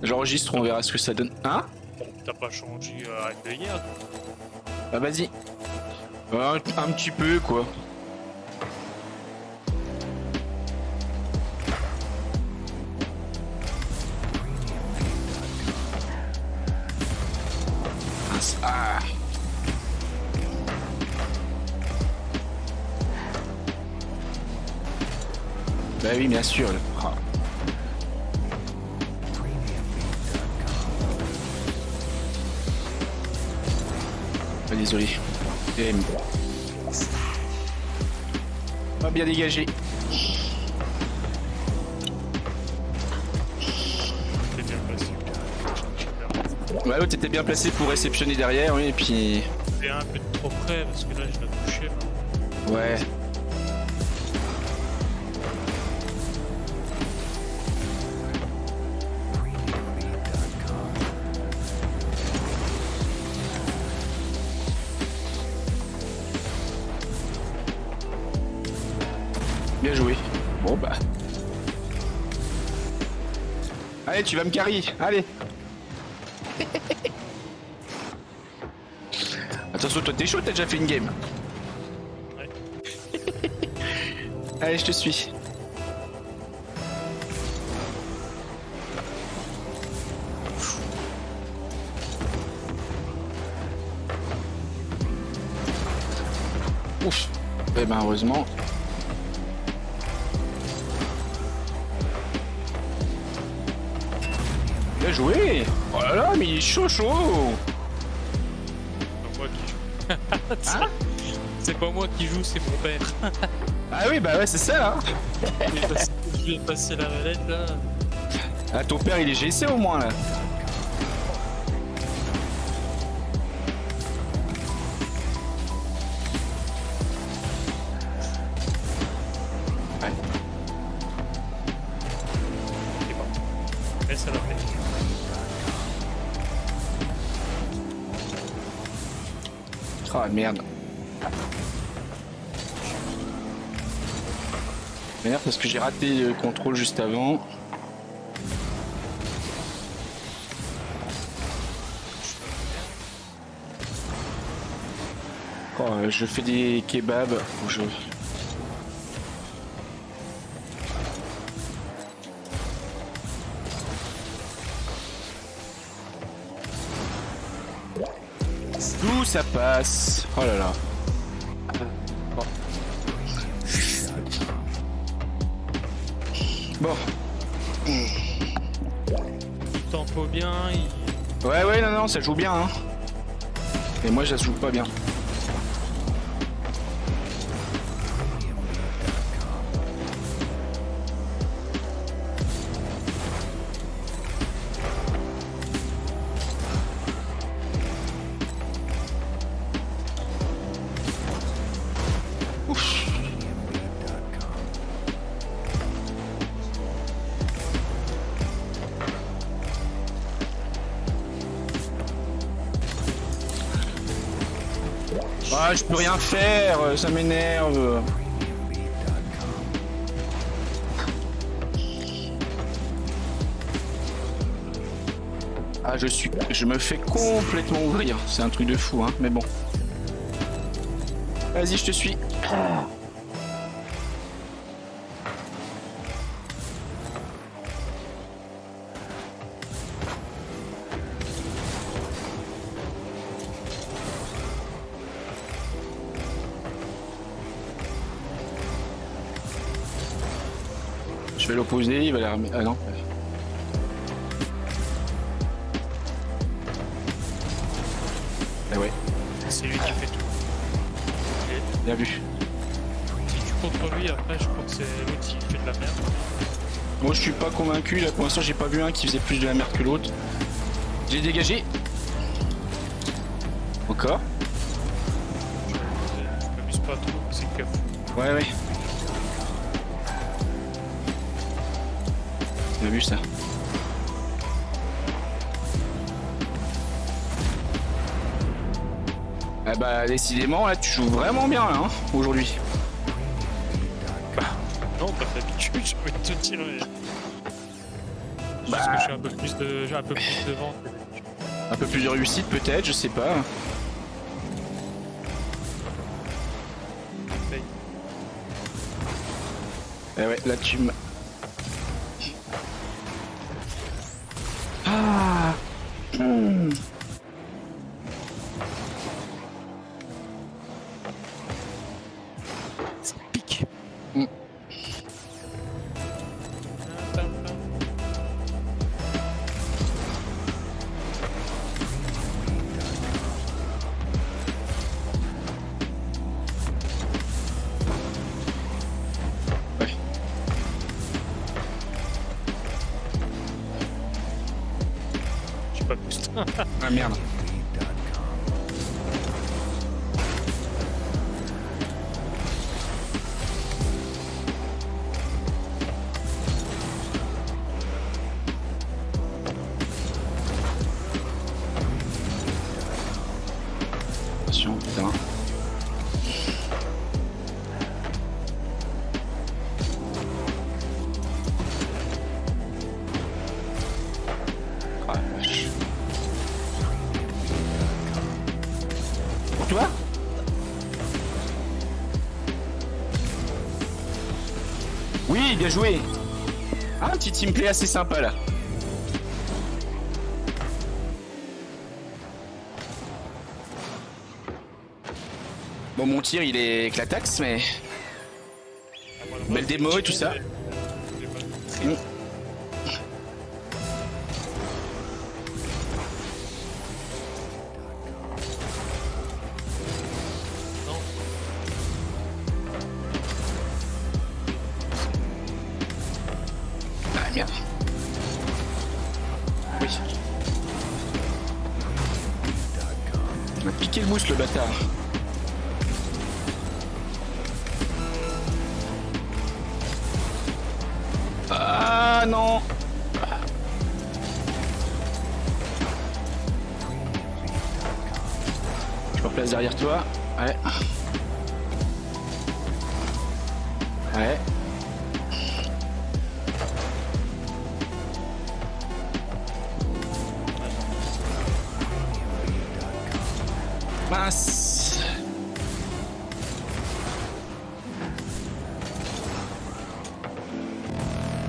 J'enregistre, on verra ce que ça donne. Hein? T'as pas changé à de hier, toi. Bah vas-y. Un petit peu quoi. Ah. Bah oui, bien sûr. Ah. Ah, désolé. Pas bien dégagé. T'es bien placé. Ouais, l'autre était bien placé pour réceptionner derrière, oui, et puis... T'es un peu trop près parce que là je l'ai touché. Ouais. Bien joué. Bon bah... Allez, tu vas me carry, allez. Attention, toi t'es chaud, t'as déjà fait une game. Ouais. Allez, je te suis. Ouf. Eh ben heureusement. Bien joué. Oh là là, mais il est chaud chaud. C'est pas moi qui joue. Hein? C'est pas moi qui joue, c'est mon père. Ah oui, bah ouais, c'est ça, hein. Je vais passer la relève là. Ah, ton père, il est GC au moins, là. Ouais. C'est bon. Mais ça l'a fait. Oh merde. Merde, parce que j'ai raté le contrôle juste avant. Oh, je fais des kebabs. Faut que je... D'où ça passe? Oh là là. Bon. Il tempo bien, il... Ouais, ouais, non, non, ça joue bien, hein. Et moi, ça se joue pas bien. Ouf. Ah, je peux rien faire, ça m'énerve. Ah, je me fais complètement ouvrir. C'est un truc de fou, hein, mais bon. Vas-y, je te suis. Je vais l'opposer, il va la remettre. Ah non. Ah ouais, C'est lui qui fait tout. Et bien vu. si tu contre lui, après je crois que c'est l'autre qui fait de la merde. Moi je suis pas convaincu, là pour l'instant j'ai pas vu un qui faisait plus de la merde que l'autre. J'ai dégagé. Encore. Je m'amuse pas trop, c'est que... Ouais ouais. Bien vu ça. Ah bah décidément là tu joues vraiment bien là hein, aujourd'hui. Non, pas d'habitude, j'ai envie de te dire. C'est juste que je suis un peu plus de, j'ai un peu plus devant. Un peu plus de réussite peut-être, je sais pas. Essaye. Eh ouais, là tu m'as... Ah C'est pique. Ouais. Je suis pas boost. Ah merde. Attention, putain. Ah la vache. Pour toi? Oui, bien joué. Ah, un petit teamplay assez sympa là. Bon, mon tir il est éclataxe, mais belle démo et tout ça. Mm. Non. Ah merde. Oui. Il m'a piqué le mousse le bâtard. Ah non. Je me replace derrière toi. Ouais. Ouais. Mince.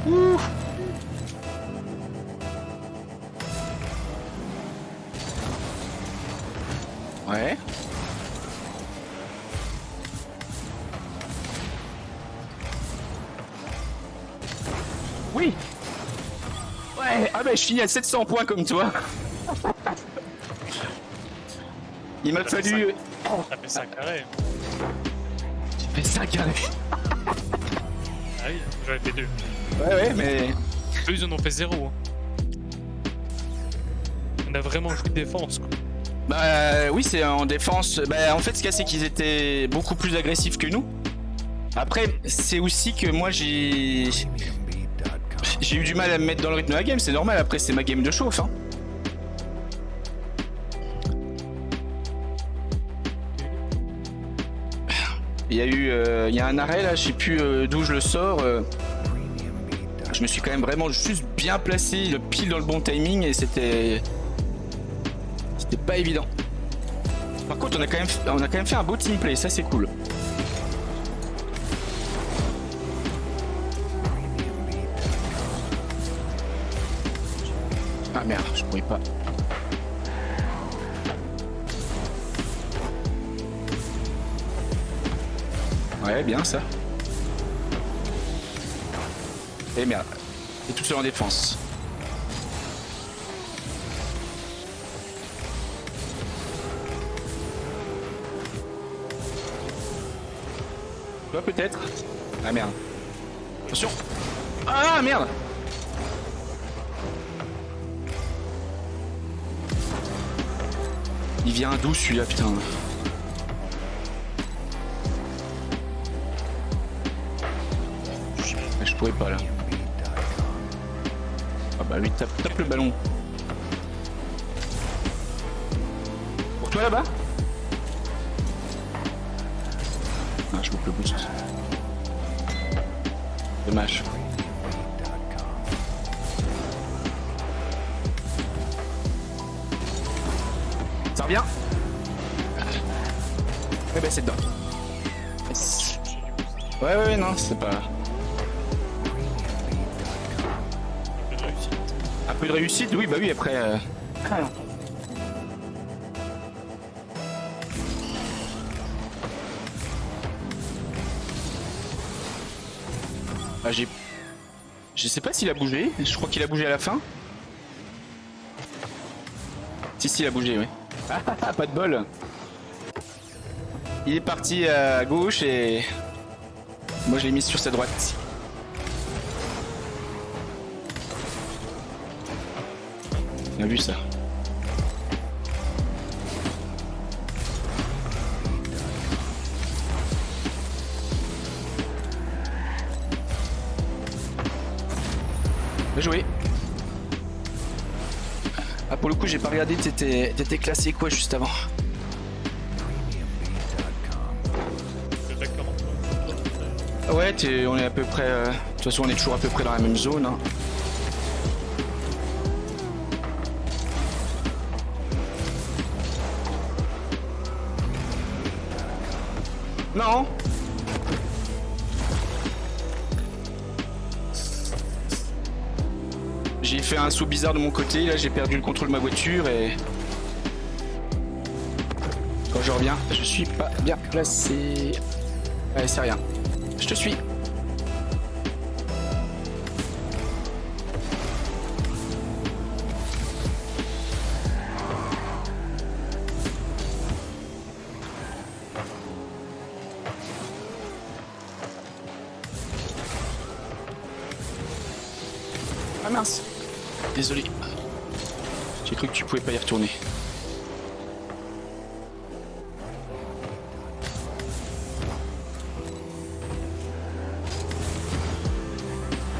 Ouh. Ouais. Oui. Ouais. Ah bah je finis à 700 points comme toi. Il m'a fallu... Ça fait 5 carrés. J'ai fait 5 carrés. Ah oui, j'en ai fait 2. Ouais ouais mais... Eux ils en ont fait 0. On a vraiment joué défense quoi. Bah oui c'est en défense. Bah en fait ce qu'il y a c'est qu'ils étaient beaucoup plus agressifs que nous. Après c'est aussi que moi j'ai eu du mal à me mettre dans le rythme de la game, c'est normal, après c'est ma game de chauffe hein. Il y a eu il y a un arrêt là, je sais plus d'où je le sors. Je me suis quand même vraiment juste bien placé, le pile dans le bon timing et c'était pas évident. Par contre on a quand même fait un beau team play, ça c'est cool. Ah merde, je pourrais pas. Ouais, bien ça. Et merde. Et tout seul en défense. Toi peut-être. Ah merde. Attention. Ah merde. Il vient d'où celui-là, putain. Je pourrais pas là. Ah bah lui tape le ballon. Pour toi là-bas. Ah je loupe le boost. Dommage. Ça revient. Eh ben c'est dedans. Yes. Ouais, non, c'est pas... Un peu de réussite. Un peu de réussite, oui, bah oui, après... Ah, j'ai... Je sais pas s'il a bougé, je crois qu'il a bougé à la fin. Si, il a bougé, oui. Ah, pas de bol. Il est parti à gauche et... Moi je l'ai mis sur sa droite. On a vu ça. Bien joué. Ah pour le coup j'ai pas regardé, t'étais classé quoi juste avant? Ouais, on est à peu près... de toute façon on est toujours à peu près dans la même zone. Hein. Non. J'ai fait un saut bizarre de mon côté, là j'ai perdu le contrôle de ma voiture et... Quand je reviens, je suis pas bien placé. Allez, c'est rien. Je te suis. Ah mince. Désolé. J'ai cru que tu pouvais pas y retourner.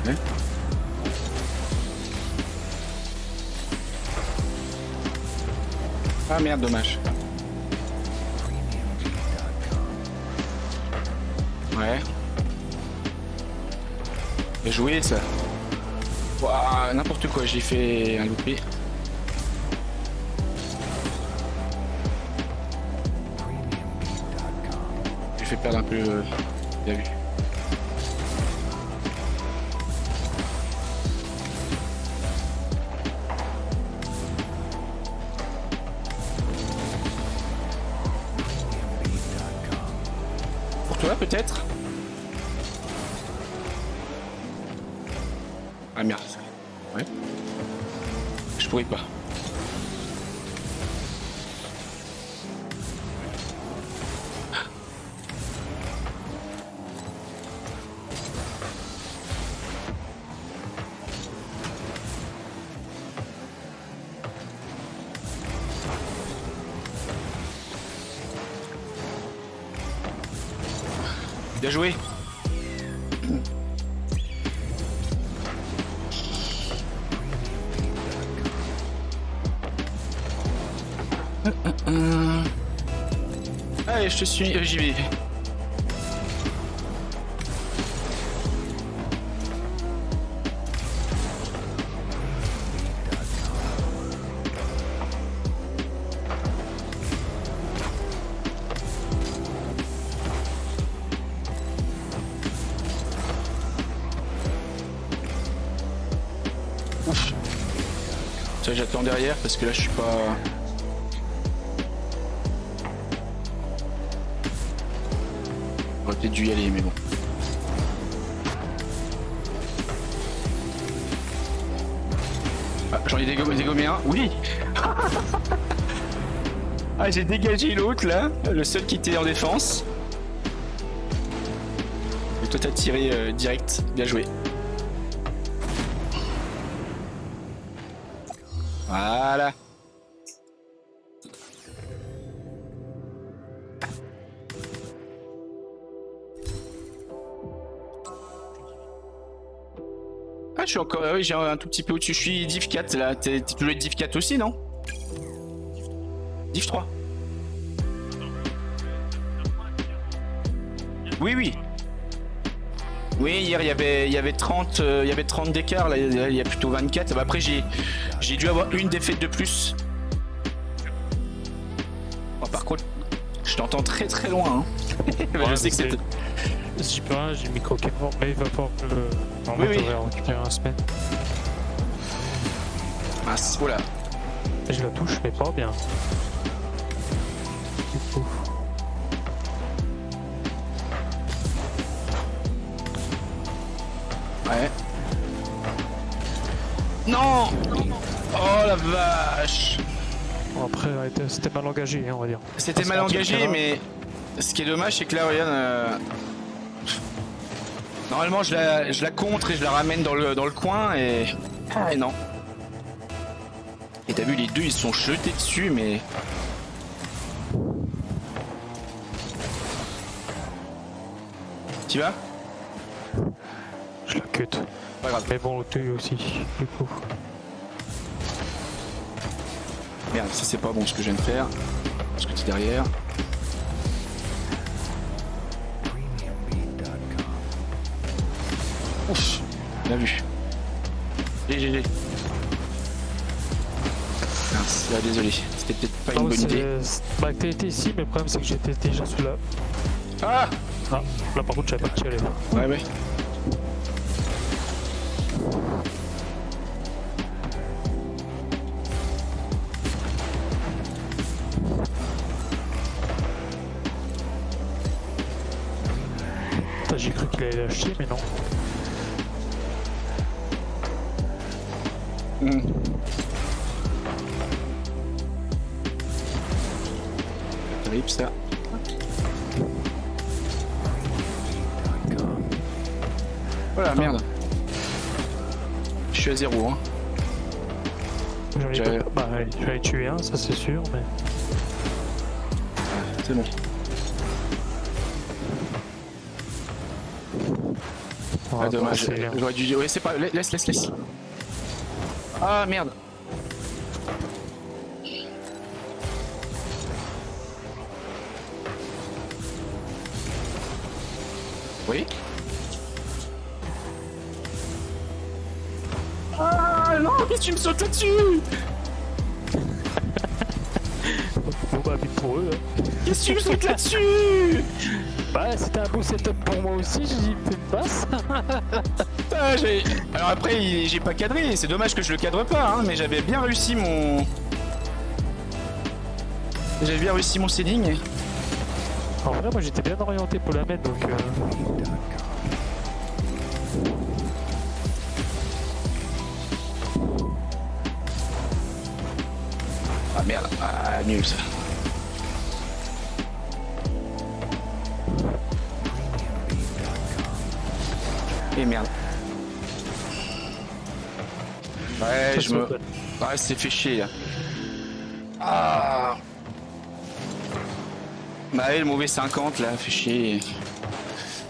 Ouais. Ah merde, dommage. Ouais. Bien joué ça. Ouah, n'importe quoi, j'ai fait un loupé. J'ai fait perdre un peu la vue. Pour toi peut-être? Ah merde. Ouais. Je pourrais pas. Bien joué. Allez, je te suis, j'y vais. Ouf. Ça, j'attends derrière parce que là, je suis pas... J'aurais peut-être dû y aller, mais bon. Ah, j'en ai dégommé un. Oui. Ah, j'ai dégagé l'autre, là. Le seul qui était en défense. Et toi, t'as tiré direct. Bien joué. Voilà. Ah, je suis encore... oui, j'ai un tout petit peu au-dessus. Je suis Div 4, là. T'es toujours Div 4 aussi, non? Div 3. Oui, oui. Oui, hier, il y avait 30 d'écart. Là, il y a plutôt 24. Bah, après, j'ai dû avoir une défaite de plus. Je t'entends très très loin. Hein. Ouais, je sais que c'est. J'y peux rien, j'ai le micro qui est mort, mais il va falloir que le. Oui, oui. Je vais récupérer un semaine. Ah, oh là. Je la touche, mais pas bien. Du coup. Ouais. Non. Oh la vache. Bon, après, c'était mal engagé, hein, on va dire. C'était mal engagé, mais ce qui est dommage, c'est que là, regarde. Normalement, je la contre et je la ramène dans le coin et. Ah, et non. Et t'as vu, les deux ils se sont jetés dessus, mais. Tu vas? Je la cut. Pas grave. Mais bon, tu aussi, du coup. Merde, ça c'est pas bon ce que je viens de faire. Parce que t'es derrière. Ouf, bien vu. GG. Mince, là, désolé. C'était peut-être pas une bonne idée. Bah, t'as été ici, mais le problème c'est que j'étais déjà sous là. Ah! Ah, là par contre, j'avais pas tiré. Ouais, ouais. J'ai cru qu'il allait l'acheter, mais non. Rip ça. Voilà, merde. Je suis à 0. Hein. Bah, j'allais tuer un, ça c'est sûr, mais. C'est bon. Ah, dommage. J'aurais dû. Ouais, c'est pas. Laisse. Ah merde. Oui. Ah non, qu'est-ce que tu me sautes là-dessus? Bon bah vite pour eux. Hein. Qu'est-ce que tu me sautes là-dessus? Bah c'était un beau setup pour moi aussi, j'ai dit fais une passe. Alors après j'ai pas cadré, c'est dommage que je le cadre pas, hein, mais j'avais bien réussi mon. J'avais bien réussi mon setting. En vrai moi j'étais bien orienté pour la mettre donc Ah merde, ah nul ça. Et merde. Ouais, je me. Ouais, c'est fait chier là. Ah. Bah, le mauvais 50 là, fait chier.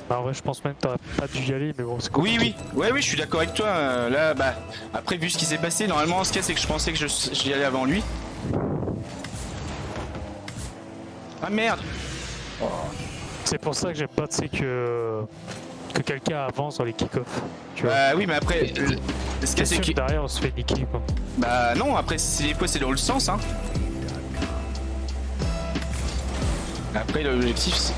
Bah, en vrai, je pense même que t'aurais pas dû y aller, mais bon, c'est cool. Oui, je suis d'accord avec toi. Là, bah, après, vu ce qui s'est passé, normalement, ce qu'il y a, c'est que je pensais que j'y allais avant lui. Ah merde. Oh. C'est pour ça que j'aime pas, tu sais, que quelqu'un avance dans les kick-offs. Bah oui, mais après, ce qu'il y a, c'est que derrière, on se fait niquer, quoi. Bah non, après, des fois, c'est dans le sens, hein. Après, l'objectif, c'est.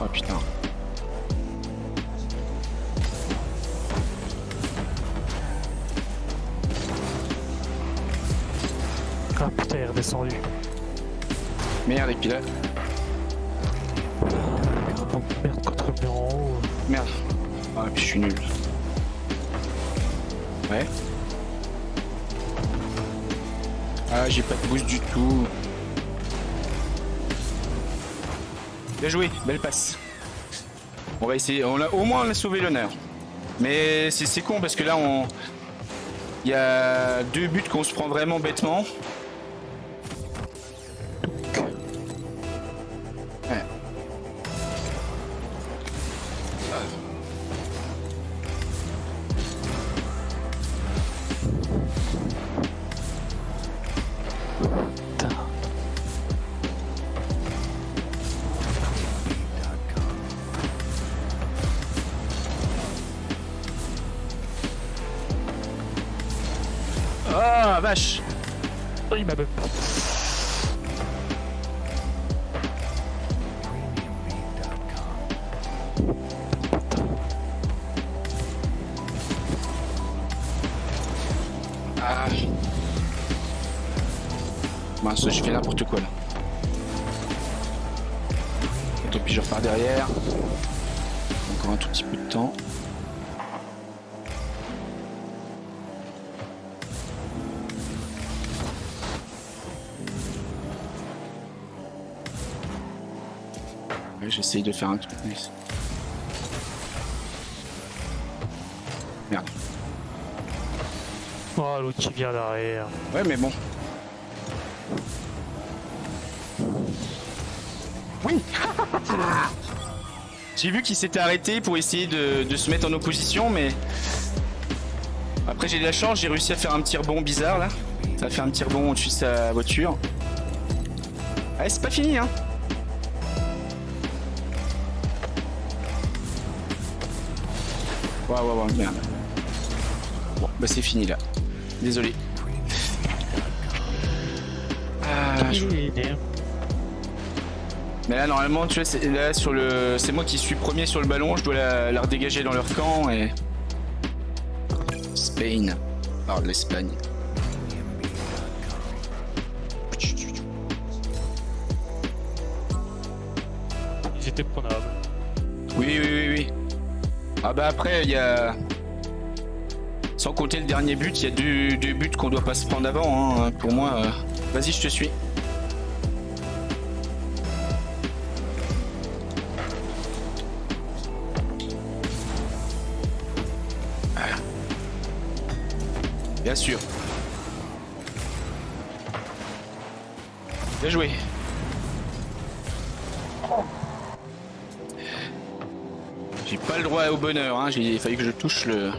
Ah putain. Ah putain, il est redescendu. Merde, et puis là. Oh, merde, contre le mur en haut. Merde. Ah, et puis je suis nul. Ouais. Ah, j'ai pas de boost du tout. Bien joué, belle passe. On va essayer, au moins on a sauvé l'honneur. Mais c'est con parce que là il y a 2 buts qu'on se prend vraiment bêtement. Ouais. Ah, vache. Oh, il m'a même pas. Ah. Mince, j'ai fait n'importe quoi là. Tant pis, je repars derrière. Encore un tout petit peu de temps. Ouais, j'essaye de faire un truc. Nice. Merde. Oh, l'autre qui vient derrière. Ouais, mais bon. Oui. J'ai vu qu'il s'était arrêté pour essayer de se mettre en opposition, mais... Après, j'ai de la chance, j'ai réussi à faire un petit rebond bizarre, là. Ça a fait un petit rebond au-dessus de sa voiture. Allez, c'est pas fini, hein. Waouh, merde. Bon, bah c'est fini, là. Désolé. Ah, Mais là, normalement, tu vois, c'est moi qui suis premier sur le ballon. Je dois la redégager dans leur camp et. Spain. Alors, l'Espagne. Ils étaient prenables. Oui. Ah bah après, il y a. Sans compter le dernier but, il y a deux buts qu'on doit pas se prendre avant. Hein. Pour moi, vas-y, je te suis. Voilà. Bien sûr. Bien joué. J'ai pas le droit au bonheur, hein. Il fallait que je touche le...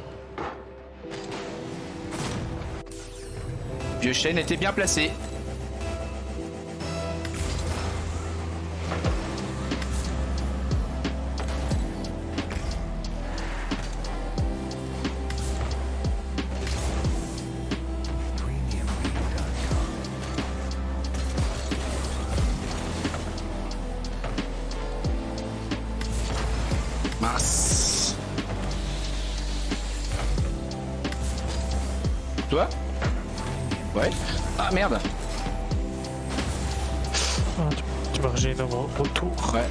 Vieux chêne était bien placé. Mince. Toi? Ouais. Ah merde. Ah, tu m'as régénéré dans mon retour. Ouais.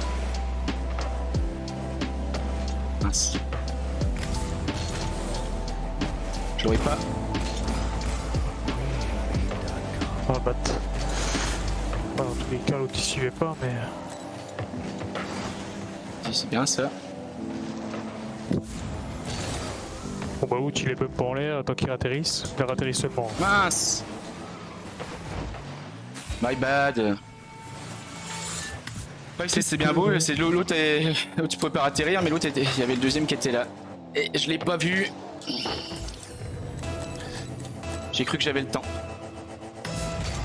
Mince. Je l'aurais pas. On va battre. Bah, dans tous les cas, l'autre il suivait pas, mais. Si, c'est bien ça. Bon bah où il est même pas en l'air tant qu'il atterrisse. Il atterrit seulement. Mince. My bad. Ouais, c'est bien beau, c'est l'autre tu pouvais pas atterrir, mais l'autre il y avait le deuxième qui était là. Et je l'ai pas vu. J'ai cru que j'avais le temps.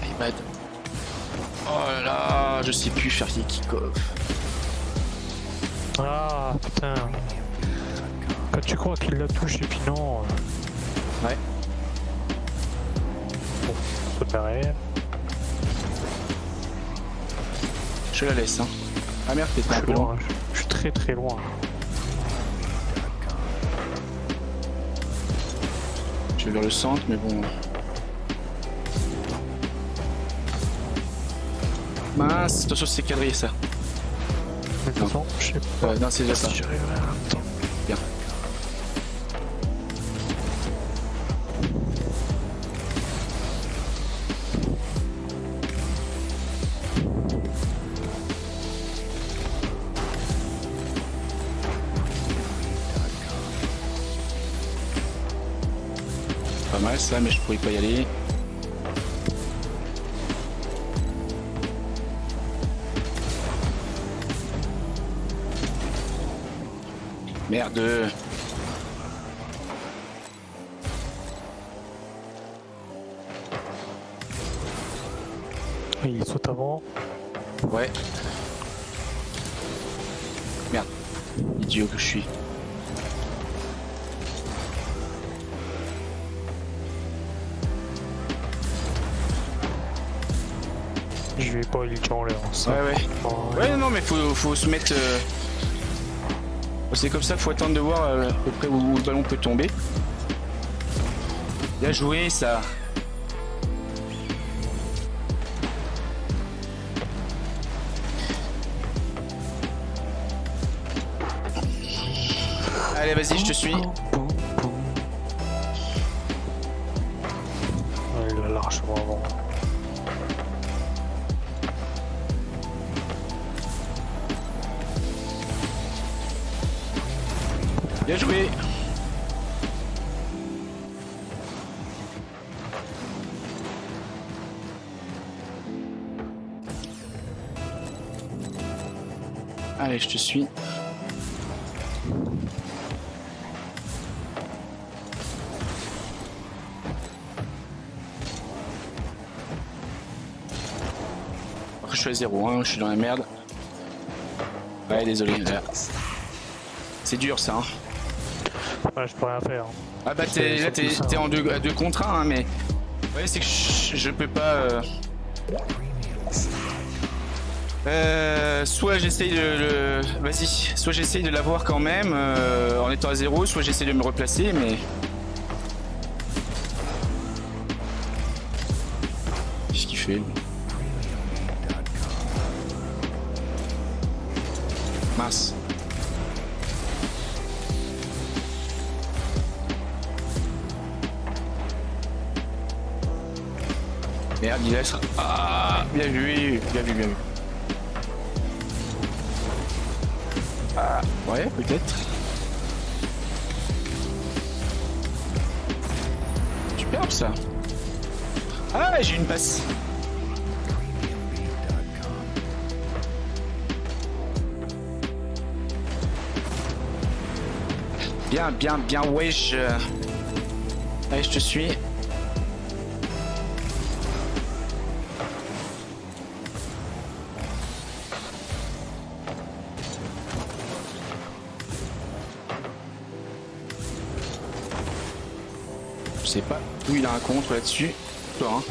My bad. Oh là là, je sais plus faire les kick-off. Ah putain. Quand tu crois qu'il la touche et puis non. Ouais. Bon, saute derrière. Je la laisse, hein. Ah merde, t'es un peu loin. Je suis très très loin. Je vais vers le centre, mais bon. Mince, attention, c'est quadrillé ça. Mais de toute façon, je sais pas. Non, c'est déjà ça. Si j'arriverai en même temps. Bien. Pas mal ça, mais je pourrais pas y aller. Merde. Il saute avant. Ouais. Merde. Idiot que je suis. je vais pas il tient en l'air. Ça. Ouais. Ouais, non, mais faut se mettre. C'est comme ça, faut attendre de voir à peu près où le ballon peut tomber. Bien joué, ça. Allez, vas-y, je te suis. Ouais, il l'a largement avant. Bien joué. Allez, je te suis. Je suis à 0, hein, je suis dans la merde. Ouais, désolé. C'est dur ça. Hein. Ouais, je peux rien faire. Ah bah t'es en 2 contre 1, hein, mais... Ouais, c'est que je peux pas... soit j'essaye de Vas-y, soit j'essaye de l'avoir quand même en étant à 0, soit j'essaye de me replacer, mais... Qu'est-ce qu'il fait lui? Mince. Merde, il laisse. Ah, bien vu, bien vu, bien vu. Ah, ouais, peut-être. Superbe ça. Ah, j'ai une passe. Bien, wesh. Allez, je te suis. Je sais pas où il a un contre là-dessus. Toi, hein.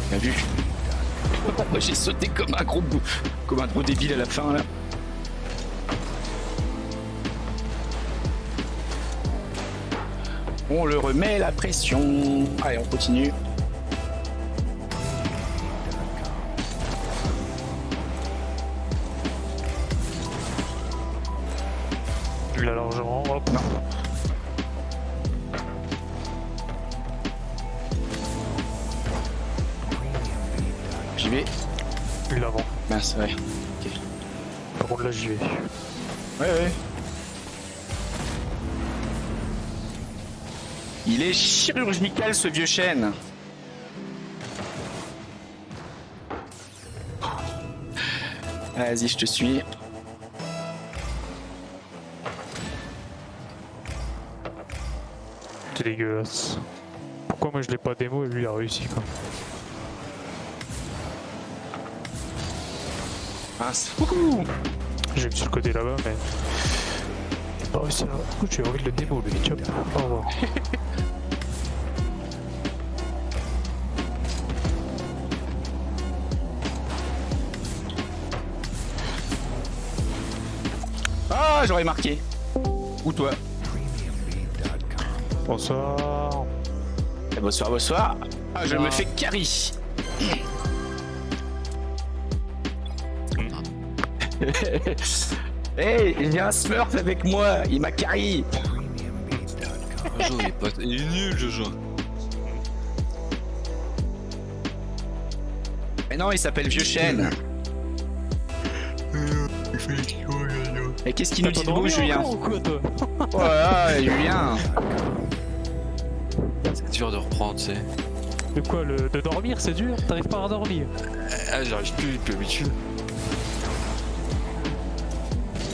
Bien vu. Moi j'ai sauté comme un gros débile à la fin là. On le remet la pression. Allez, on continue. Il l'a largement. Hop. Non. J'y vais. Il l'avant. Mince, ouais. Ok. Par contre là j'y vais. Ouais. Il est chirurgical ce vieux chêne. Vas-y, je te suis. C'est dégueulasse. Pourquoi moi je l'ai pas démo et lui il a réussi quoi. Mince. Wouhou. J'ai vu sur le côté là-bas mais... J'ai pas réussi à... Écoute, j'ai envie de le démo lui, tu vois. Au revoir. Ah, j'aurais marqué. Ou toi. Bonsoir. Et bonsoir. Ah, je me fais carry. Hey, j'ai un Smurf avec moi, il m'a carry. Jojo, il est nul, Jojo. Mais non, il s'appelle Vieux Chêne. Et qu'est-ce qu'il nous dit de beau, Julien? Oh là là, Julien. C'est dur de reprendre, tu sais. De quoi de dormir c'est dur? T'arrives pas à dormir? Ah, j'arrive plus depuis l'habitude.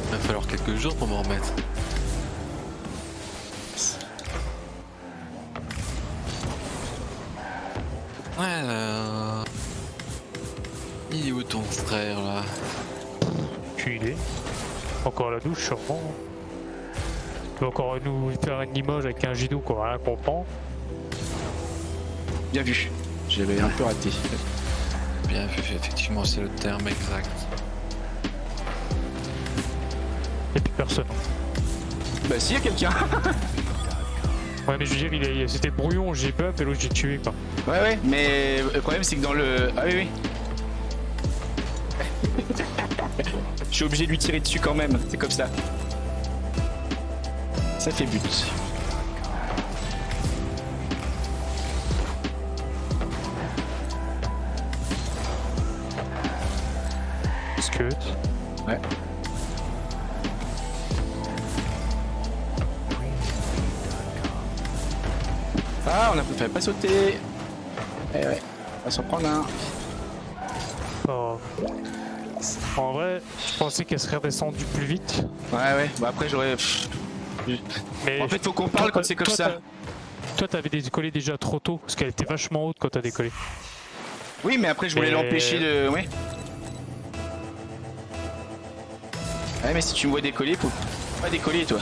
Il va falloir quelques jours pour m'en remettre. Ouais, est où ton frère là? Puis il est. Encore à la douche, sûrement. Il va encore nous faire une Limoges avec un Gidou qu'on va rien comprendre. Bien vu. J'avais un peu raté. Bien vu, effectivement, c'est le terme exact. Et puis personne. Bah si, y a quelqu'un. Ouais, mais je veux dire, c'était brouillon, j'ai bump et l'autre j'ai tué quoi. Ouais, mais le problème c'est que dans le... Ah oui, Je suis obligé de lui tirer dessus quand même, c'est comme ça. Ça fait but. Scut. Ouais. Ah, on a fait pas sauter. Ouais, on va s'en prendre un. Oh. En vrai, je pensais qu'elle serait redescendue plus vite. Ouais, bah après j'aurais... Mais En fait, faut qu'on parle quand c'est comme ça. Toi, t'avais décollé déjà trop tôt, parce qu'elle était vachement haute quand t'as décollé. Oui, mais après je voulais l'empêcher de... Ouais. Ouais, mais si tu me vois décoller, faut pas décoller, toi.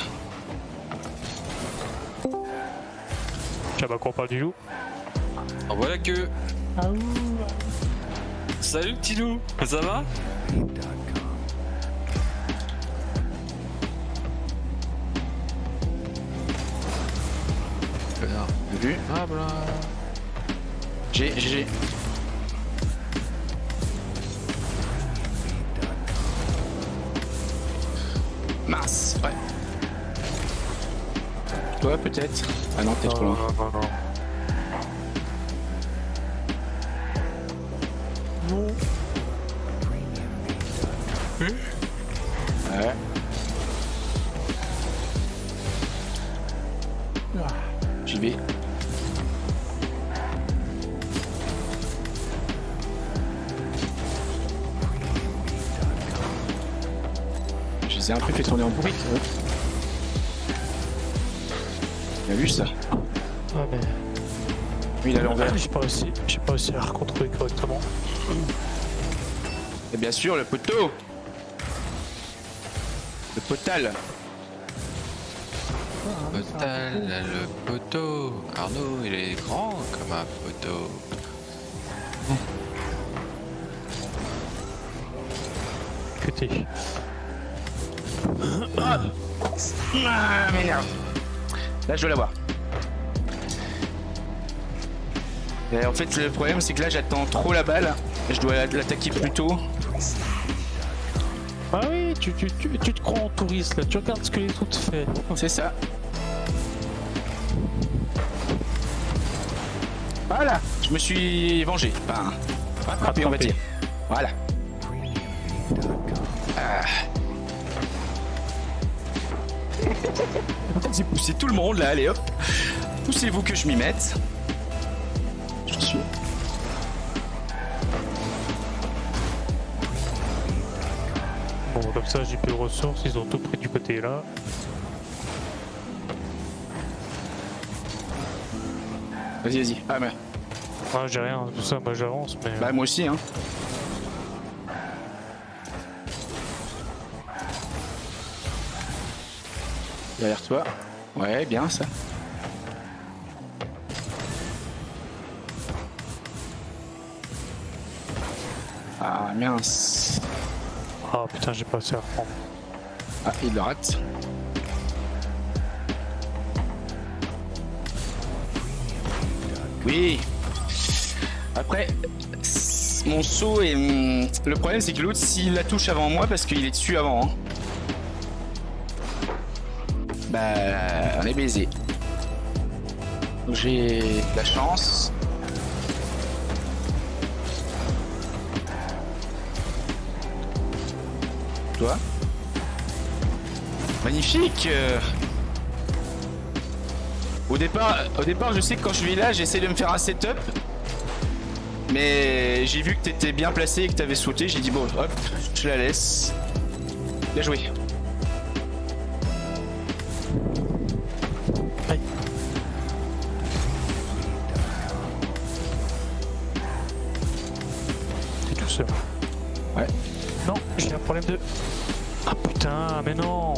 Tiens, bah qu'on parle du loup. En voilà que. Salut petit loup, ça va? Connard. Vu. Ah voilà. GG. Mince, ouais. Toi peut-être? Ah non, t'es trop loin. Non. Ouais. J'y vais. Je les ai un peu fait tourner en bourrique. Ouais. Bien vu ça. Ah mais... Oui, il a l'envers. J'ai pas réussi à recontrôler correctement. Et bien sûr, le poteau. Le potal. Potal, le poteau. Arnaud, il est grand comme un poteau. Que t'es. Ah, merde. Là, je dois l'avoir. Et en fait, le problème, c'est que là, j'attends trop la balle. Je dois l'attaquer plus tôt. Ah oui, tu te crois en touriste là, tu regardes ce que les autres font. C'est ça. Voilà, je me suis vengé. Enfin, rattrapé, on va dire. Voilà. Ah. J'ai poussé tout le monde là, allez hop. Poussez-vous que je m'y mette. Je suis. Bon, comme ça, j'ai plus de ressources, ils ont tout pris du côté là. Vas-y. Ah, mais. Ah, j'ai rien, tout ça, moi j'avance, mais. Bah, moi aussi, hein. Derrière toi. Ouais, bien ça. Ah, mince. Ah putain, j'ai pas assez à prendre. Ah, il le rate. Oui. Après, mon saut est... Le problème, c'est que l'autre, s'il la touche avant moi, parce qu'il est dessus avant, hein, bah, on est baisé. Donc j'ai de la chance. Toi. Magnifique. Au départ, je sais que quand je vais là, j'essaie de me faire un setup. Mais j'ai vu que t'étais bien placé et que t'avais sauté. J'ai dit bon, hop, je la laisse. Bien joué. Aïe. T'es tout seul. J'ai un problème de... Ah putain, mais non.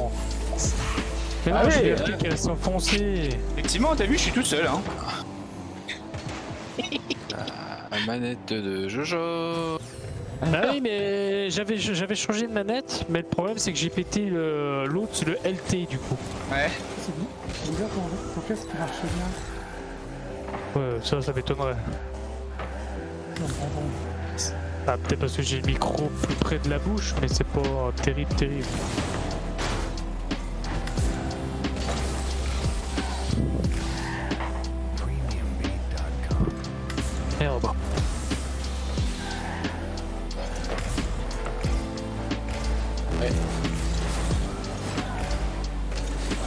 Mais non, Ah j'ai ouais, les qui restent enfoncés. Effectivement, t'as vu, je suis tout seul. Hein. La manette de Jojo. Ah oui, mais j'avais changé de manette, mais le problème c'est que j'ai pété l'autre, le LT du coup. Ouais. C'est bon. Déjà, ton casque qui marche bien. Ouais, ça m'étonnerait. Non, bon. Ah, peut-être parce que j'ai le micro plus près de la bouche, mais c'est pas terrible. Merde. Ouais.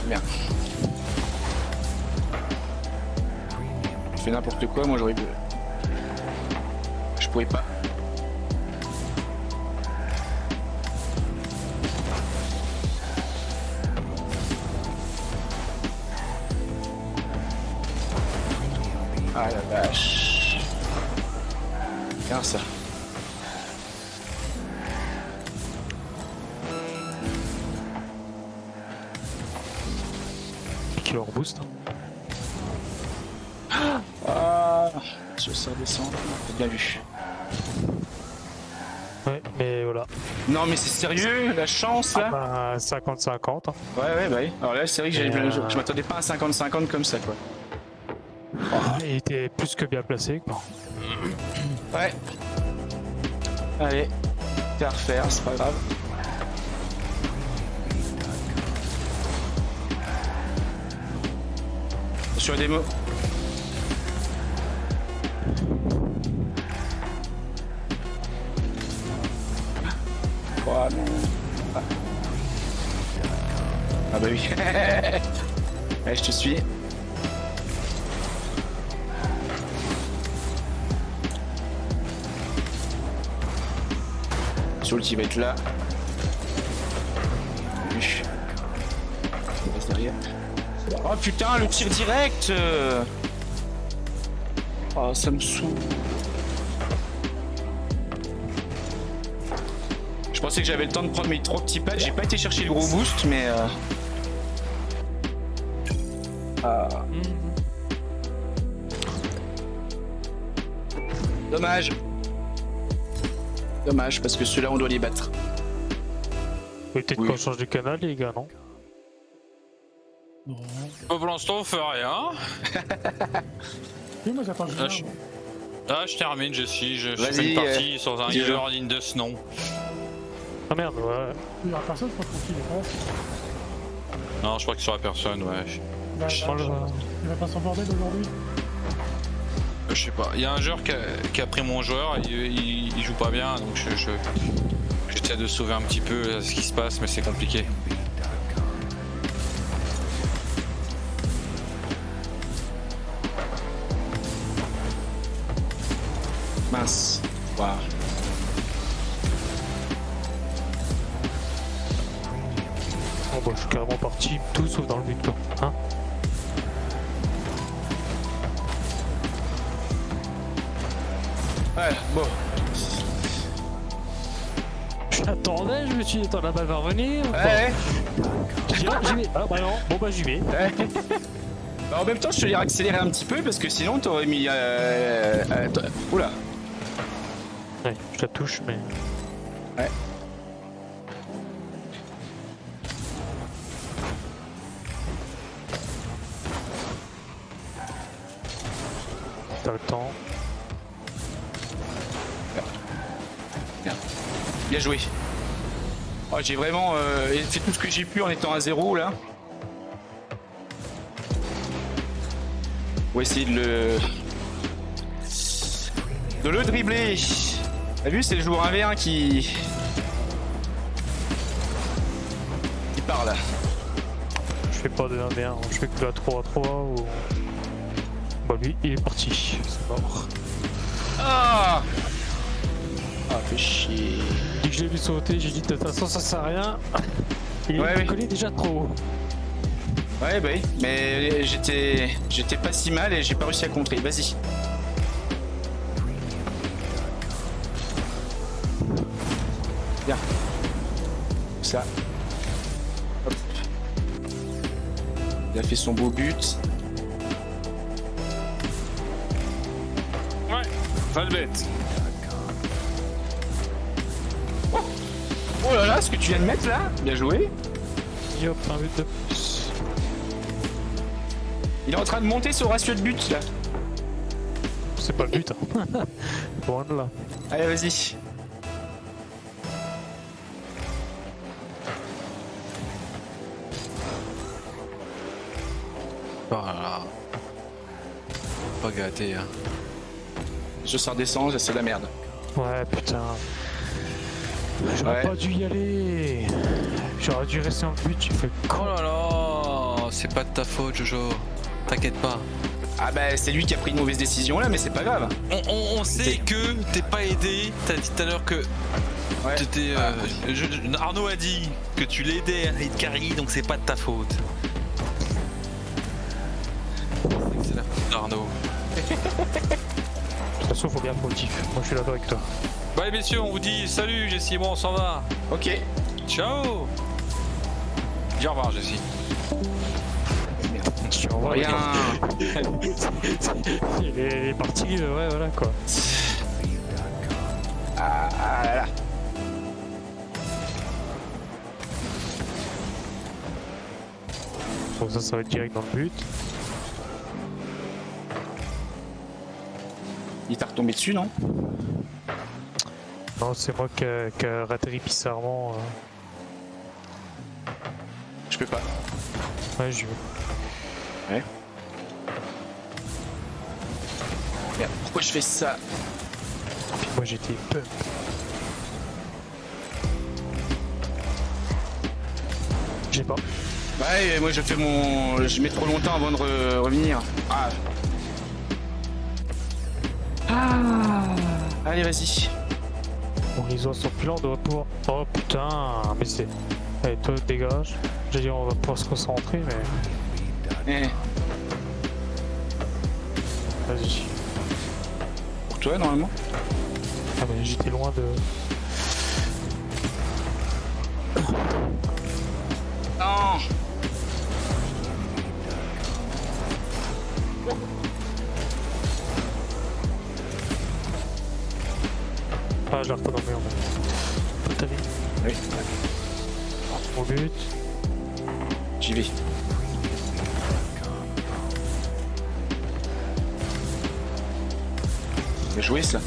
Bien. Je fais n'importe quoi, moi j'aurais... Je pourrais pas. Ah la vache. Bien ça. Qui leur boost. Ah, ça redescend. T'as bien vu. Ouais, mais voilà. Non mais c'est sérieux, la chance là. Bah, 50-50. Hein. Ouais bah oui. Alors là c'est vrai que je m'attendais pas à 50-50 comme ça quoi. Il était plus que bien placé, quoi. Ouais. Allez. C'est à refaire, c'est pas grave. Sur la démo. Oh non. Ah bah oui. Ouais, je te suis. Sur le qui va être là. Oui. On passe derrière. Oh putain, le tir direct. Oh, ça me saoule. Je pensais que j'avais le temps de prendre mes 3 petits pads. J'ai pas été chercher le gros boost, mais... Dommage. Dommage, parce que ceux-là, on doit les battre. Peut-être Oui. qu'on change de canal, les gars, non? Non. Pour l'instant, on fait rien. Oui, moi j'attends Ah, Julien. je termine, je fais Vas-y, une partie sur un dis-le. healer digne de ce nom. Ah merde, ouais. Il y aura personne, je pense qu'il est pas. Non, je crois que sur la personne, ouais. Il va pas s'emborder aujourd'hui. Je sais pas. Il y a un joueur qui a pris mon joueur, il joue pas bien, donc j'essaie de sauver un petit peu ce qui se passe, mais c'est compliqué. Mince. Waouh. Bon bah je suis carrément parti tout sauf dans le but, quoi. Hein? Ouais, bon. J'attendais, je me suis dit attends la balle va revenir. ou pas? Ouais. J'ai dit, ah, j'y vais. Ah bah non, bon bah j'y vais. Ouais. Bah, en même temps, je te l'ai accéléré un petit peu parce que sinon, t'aurais mis. Oula. Ouais, je la touche mais. Ouais. T'as le temps. Bien joué. Oh, j'ai vraiment fait tout ce que j'ai pu en étant à 0 là. On va essayer de le dribbler. T'as vu, c'est le joueur 1v1 qui parle. Je fais pas de 1v1, je fais que de la 3-3 ou. Bah lui il est parti, c'est mort. Ah, fais chier. Dès que je l'ai vu sauter, j'ai dit de toute façon ça sert à rien. Il Ouais, est oui. collé déjà trop haut. Ouais, bah oui, mais j'étais pas si mal et j'ai pas réussi à contrer. Vas-y. Bien. ça. Hop. Il a fait son beau but. Ouais, pas de bête. Oh là là, ce que tu viens de mettre là, bien joué. Et hop, un but de plus. Il est en train de monter son ratio de but là. C'est pas le but. Hein. Loin de là. Allez, vas-y. Oh là là. Pas gâté, hein. Je sors descendre, c'est de la merde. Ouais, putain. J'aurais Ouais. pas dû y aller. J'aurais dû rester en but, j'ai fait le Oh con. là là, c'est pas de ta faute, Jojo. T'inquiète pas. Ah bah c'est lui qui a pris une mauvaise décision là, mais c'est pas grave. On sait que t'es pas aidé. T'as dit tout à l'heure que Ouais. t'étais. Arnaud a dit que tu l'aidais à hit carry, donc c'est pas de ta faute. C'est la faute d'Arnaud. De toute façon, faut bien être motif. Moi, je suis d'accord avec toi. Bah les messieurs, on vous dit salut Jessie, bon on s'en va. Ok. Ciao. Dis au revoir Jessie. Tu envoies Rien. Il est parti, ouais, voilà quoi. Ah là là. Bon, ça va être direct dans le but. Il t'a retombé dessus, non? Non, c'est moi qui a raté bizarrement. Je peux pas. Ouais, je Ouais. Merde, pourquoi je fais ça? Puis moi, j'étais pump. J'ai pas. Ouais, moi je fais mon. Je mets trop longtemps avant de revenir. Ah. Allez, vas-y. Bon, les oies sont plus lents, on doit pouvoir. Oh putain, mais c'est. Allez, toi, dégage. J'ai dit, on va pouvoir se concentrer, mais. Eh, Vas-y. pour toi, normalement. Ah, mais j'étais loin de. Non. Ah, je la retrouve dans le mur. T'as vu? Oui, Au but. j'y vais. Bien joué, ça.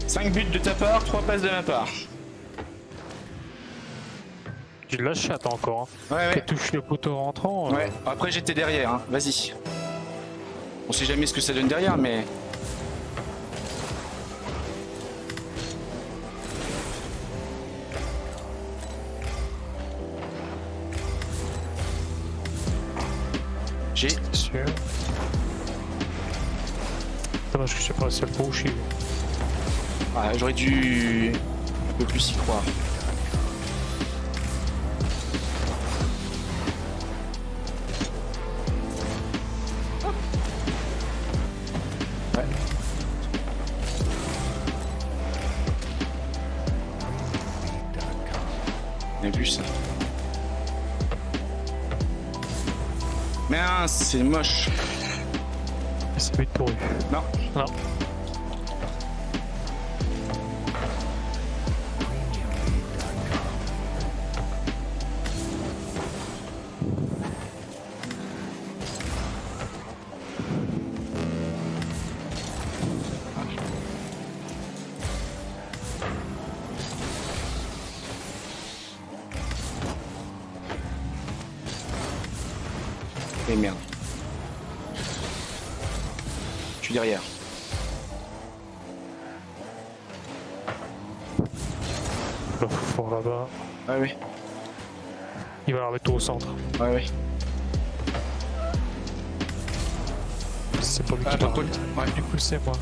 Cinq buts de ta part, 3 passes de ma part. Tu la chatte encore. Hein. Ouais, Tu ouais. touches le poteau rentrant. Ouais, après j'étais derrière, hein. Vas-y. On sait jamais ce que ça donne derrière, mais. J'ai. C'est sûr. Dommage que je sais pas si elle peut coucher. Ah, j'aurais dû un peu plus y croire. Ouais. Bien vu ça. Mince, c'est moche. C'est but pourru. Non. Non. Et merde. Je suis derrière. Là, faut voir là-bas. Ouais, ouais. Il va la remettre au centre. Ouais, ouais. C'est pas lui qui Attends, va. Paul. Ouais. Du coup, c'est moi.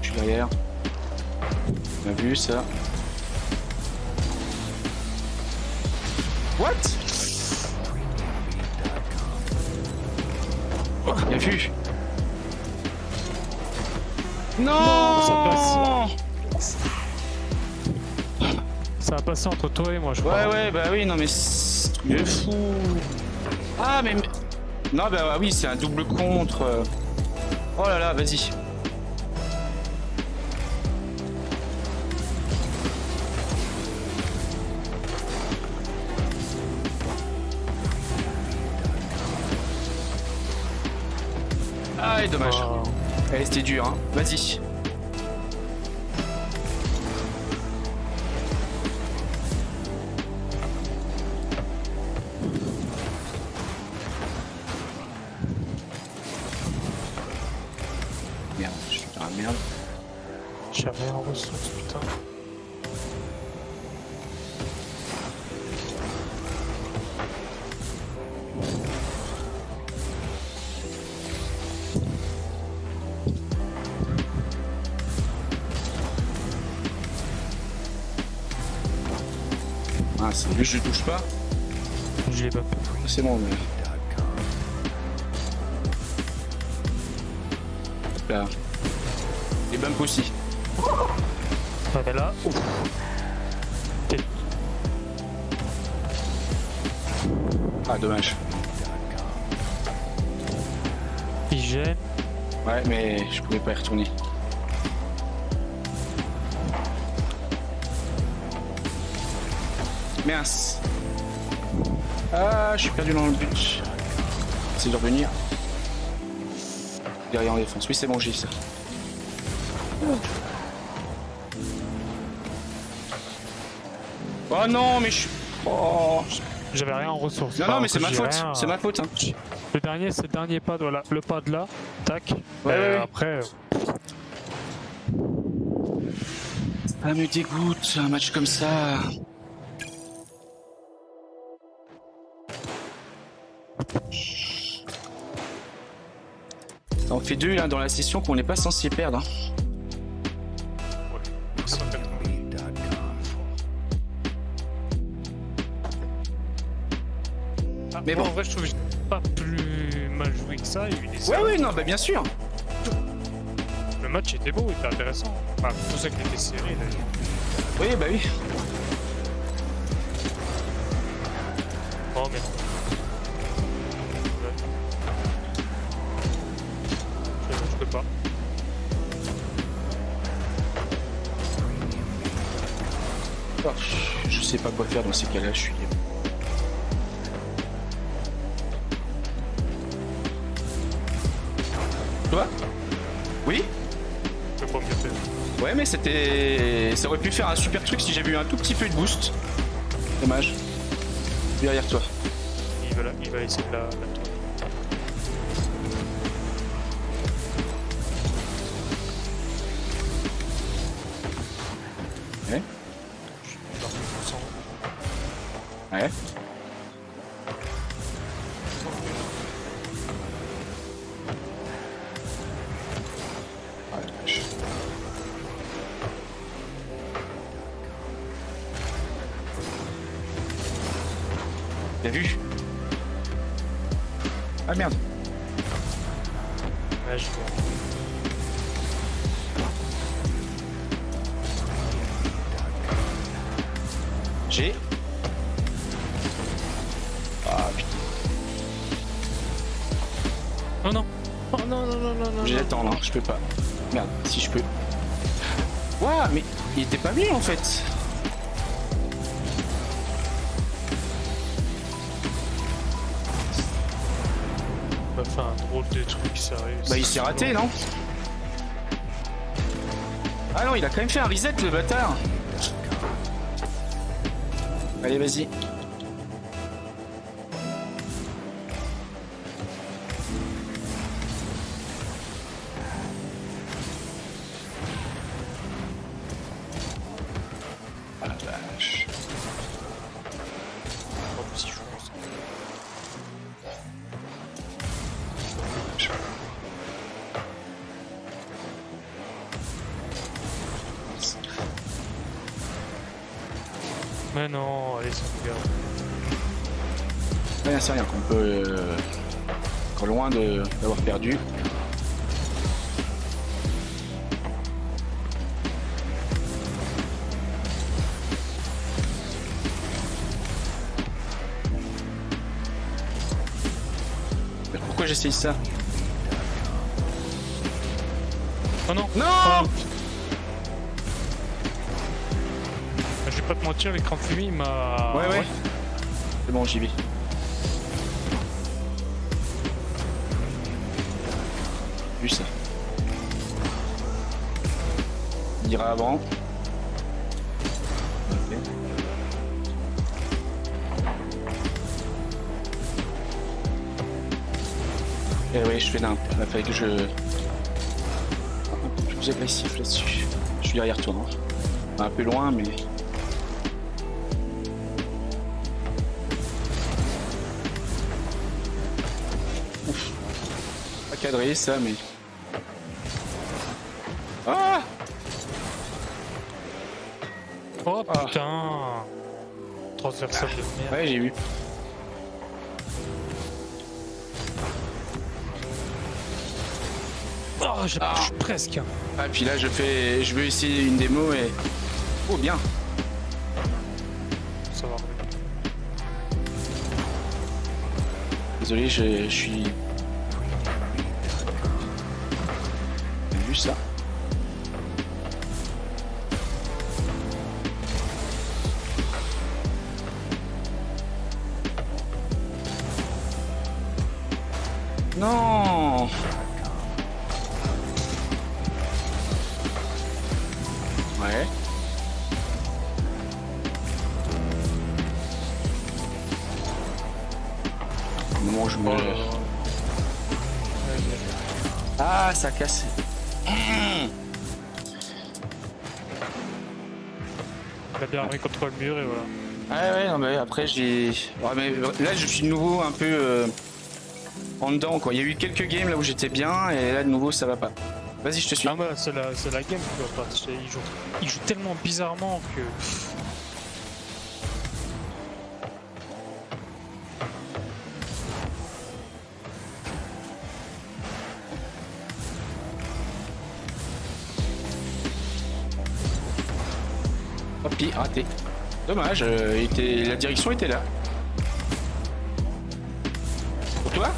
Je suis derrière. Bien vu ça. What? Bien vu. Non, ça Ça a passé entre toi et moi, je crois. Ouais, bah oui, non mais c'est truc de fou. Ah mais... Non bah oui, c'est un double contre. Oh là là, vas-y. Ah, et dommage. Oh. Allez, c'était dur, hein. Vas-y. Merde, je suis dans la merde. J'ai rien en ressources, putain. Ah, c'est juste je touche pas. Je l'ai pas fait. C'est bon, mais... Là. Les bumps aussi. Ouais, mais là, ouf. Ok. Ah, dommage. Il gêne. Ouais, mais je pouvais pas y retourner. Mince. Ah, je suis perdu dans le but. C'est de revenir. Derrière en défense. Oui, c'est bon, j'ai ça. Oh non, mais je suis... Oh. J'avais rien en ressources. Non, non, mais c'est ma faute. Rien, C'est ma faute. Hein. Le dernier, c'est le dernier pas, voilà. Le pas de là, tac. Ouais. Après, Ça me dégoûte, un match comme ça. On fait deux là dans la session qu'on n'est pas censé perdre. Mais bon. En vrai, je trouve que j'ai pas plus mal joué que ça. Il y a eu des Ouais, non, bah bien sûr. Le match était beau, il était intéressant. Enfin, c'est pour ça qu'il était serré d'ailleurs. Oui, bah oui. Oh, mais. Je peux pas. Oh, je sais pas quoi faire dans ces cas-là, je suis... Toi? Oui? Je peux pas mieux faire. Ouais, mais c'était... Ça aurait pu faire un super truc si j'avais eu un tout petit peu de boost. Dommage. Derrière toi. Il va essayer de la tourner. Ouais. Je suis dans le sang. Ouais. Ah, la vache. T'as vu? Ah merde. Ouais, je vois. J'ai... Ah putain. Oh non! Oh non, non, non, non, non! J'ai d'attendre, hein, je peux pas. Merde, si je peux. Ouah, mais il était pas venu en fait. Il m'a fait un drôle de truc, sérieux. Bah il s'est raté, non? Ah non, il a quand même fait un reset, le bâtard. Allez, vas-y. Ah la vache. En plus, il joue ensemble. Mais non, allez, sauvegarde. Rien, c'est rien qu'on peut... Encore loin d'avoir perdu. Mais pourquoi j'essaye ça? Oh non. Non. Je vais pas te mentir, l'écran de fumée il m'a... Ouais. C'est bon, j'y vais. Vu ça. Il ira avant. Ok. Et oui, je fais l'imp. Il fallait que je... Un peu plus agressif là-dessus. Je suis derrière toi. Hein. Un peu loin, mais... Ouf. Pas cadré ça, mais... Ah! Oh putain. Transversal de merde. Ouais, j'ai vu. Oh, je suis presque. Ah, puis là, je veux essayer une démo et... Oh, bien. Ça va revenir. Désolé, je suis... J'ai vu ça. Non. Ouais. Au moment où je me... Ah, ça a cassé. Il a bien repris contre le mur et voilà. Ouais, non, mais après, j'ai... Ouais, mais là, je suis de nouveau un peu en dedans, quoi. Il y a eu quelques games là où j'étais bien, et là, de nouveau, ça va pas. Vas-y, je te suis. Ah bah c'est la game qui va pas. Il joue tellement bizarrement que... Hop, raté. Dommage, la direction était là. Pour toi?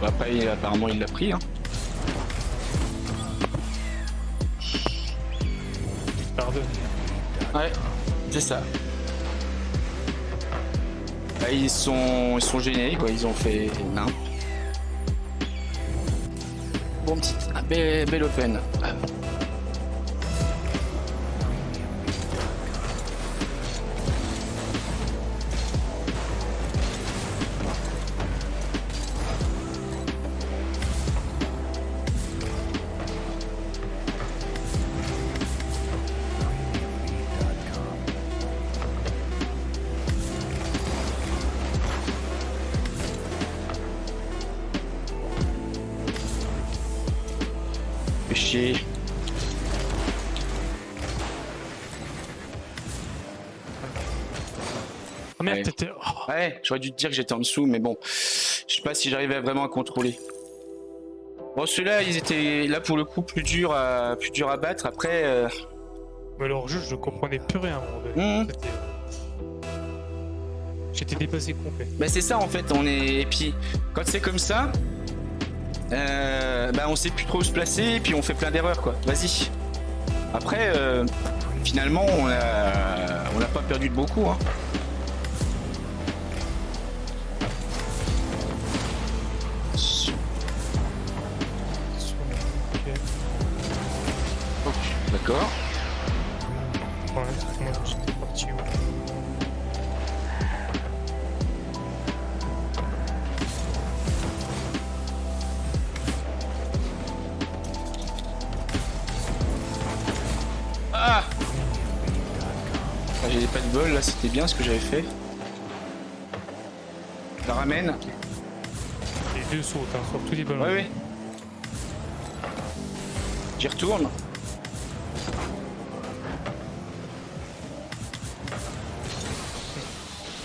Bon, après, apparemment, il l'a pris. Hein. Pardonne. Ouais, c'est ça. Là, ils sont gênés, quoi. Ils ont fait nimp. Bon, belle open. Chier. Oh merde, Ouais. t'étais... Oh. Ouais, j'aurais dû te dire que j'étais en dessous, mais bon, je sais pas si j'arrivais vraiment à contrôler. Bon, ceux-là, ils étaient là pour le coup plus durs à battre. Après, Mais leur jeu, je ne comprenais plus rien à un moment donné. Mmh. J'étais dépassé complet. bah c'est ça en fait. Et puis quand c'est comme ça, bah on sait plus trop où se placer, et puis on fait plein d'erreurs quoi. Vas-y. Après, finalement, on a pas perdu de beaucoup. Hein. Ok. D'accord. Ouais, moi, j'étais parti où? Ah, j'ai pas de bol là, c'était bien ce que j'avais fait. Je la ramène. Les deux sautent, hein, sur tous les ballons. Ouais, ouais. J'y retourne.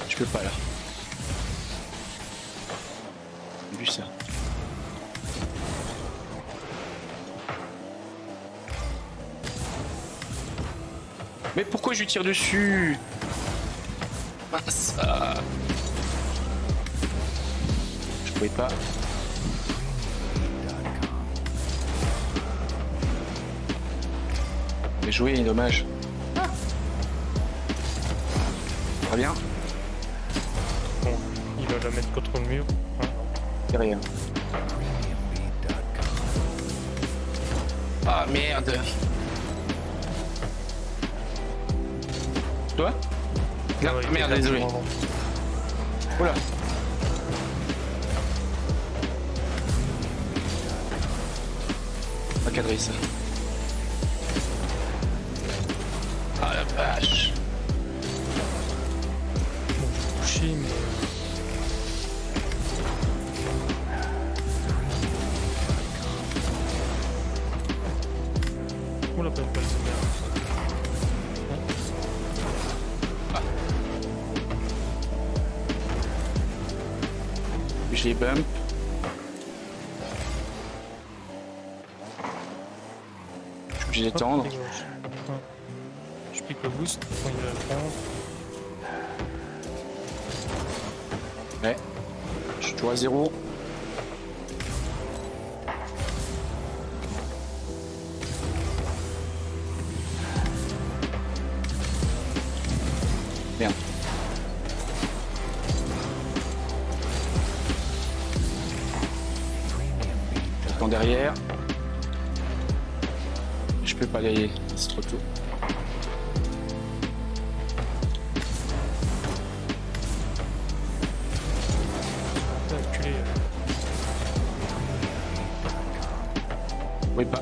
Je peux pas là. ça. Mais pourquoi je lui tire dessus? Mince. Je pouvais pas. Bien joué, dommage. Très bien. Bon, il va la mettre contre le mur. Ouais. Derrière. Ah merde. Toi? Non, Ouais, il merde, est là, désolé. vraiment. Oula. Pas cadré ça. Ah la vache. Bon, je suis couché, mais. Oula, pas de balle de merde. Je les bump. Je suis obligé d'étendre. Hop, dégage. Ouais. Je pique le boost quand il va le prendre. Ouais. Je suis toujours à 0. Merde. J'attends derrière. Je peux pas aller, c'est trop tôt. Un peu acculé. Oui, pas.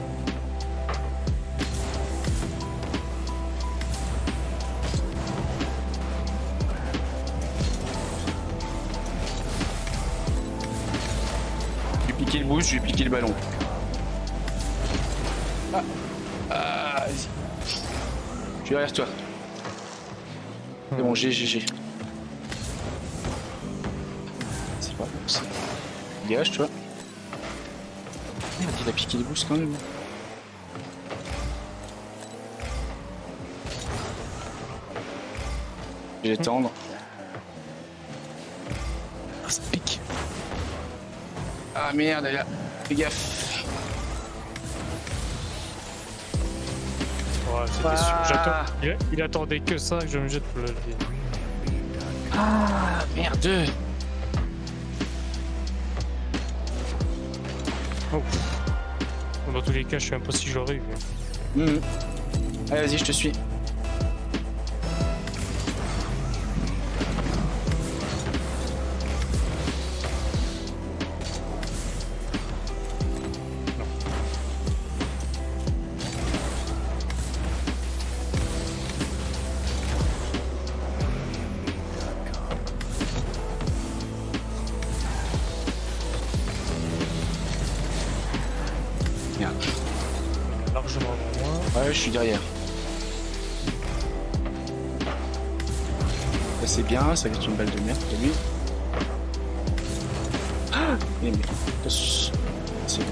Je vais piquer le boost, je vais piquer le ballon. Vas-y. Je suis derrière toi. C'est bon, GG. C'est pas bon, ça. Dégage, toi. Merde, il a piqué le boost quand même. Je vais l'étendre. Ah, ça pique. Ah merde, là. Fais gaffe. Ouais, c'était sûr. Il attendait que ça que je me jette pour le levier. Ah merde. Oh. Bon, dans tous les cas, je sais même pas si je l'aurais eu. Mais... Allez, vas-y, je te suis. Merde. Il est largement avant moi. Ouais, je suis derrière. Ça c'est bien, ça va être une balle de merde pour lui. Ah mais c'est bon.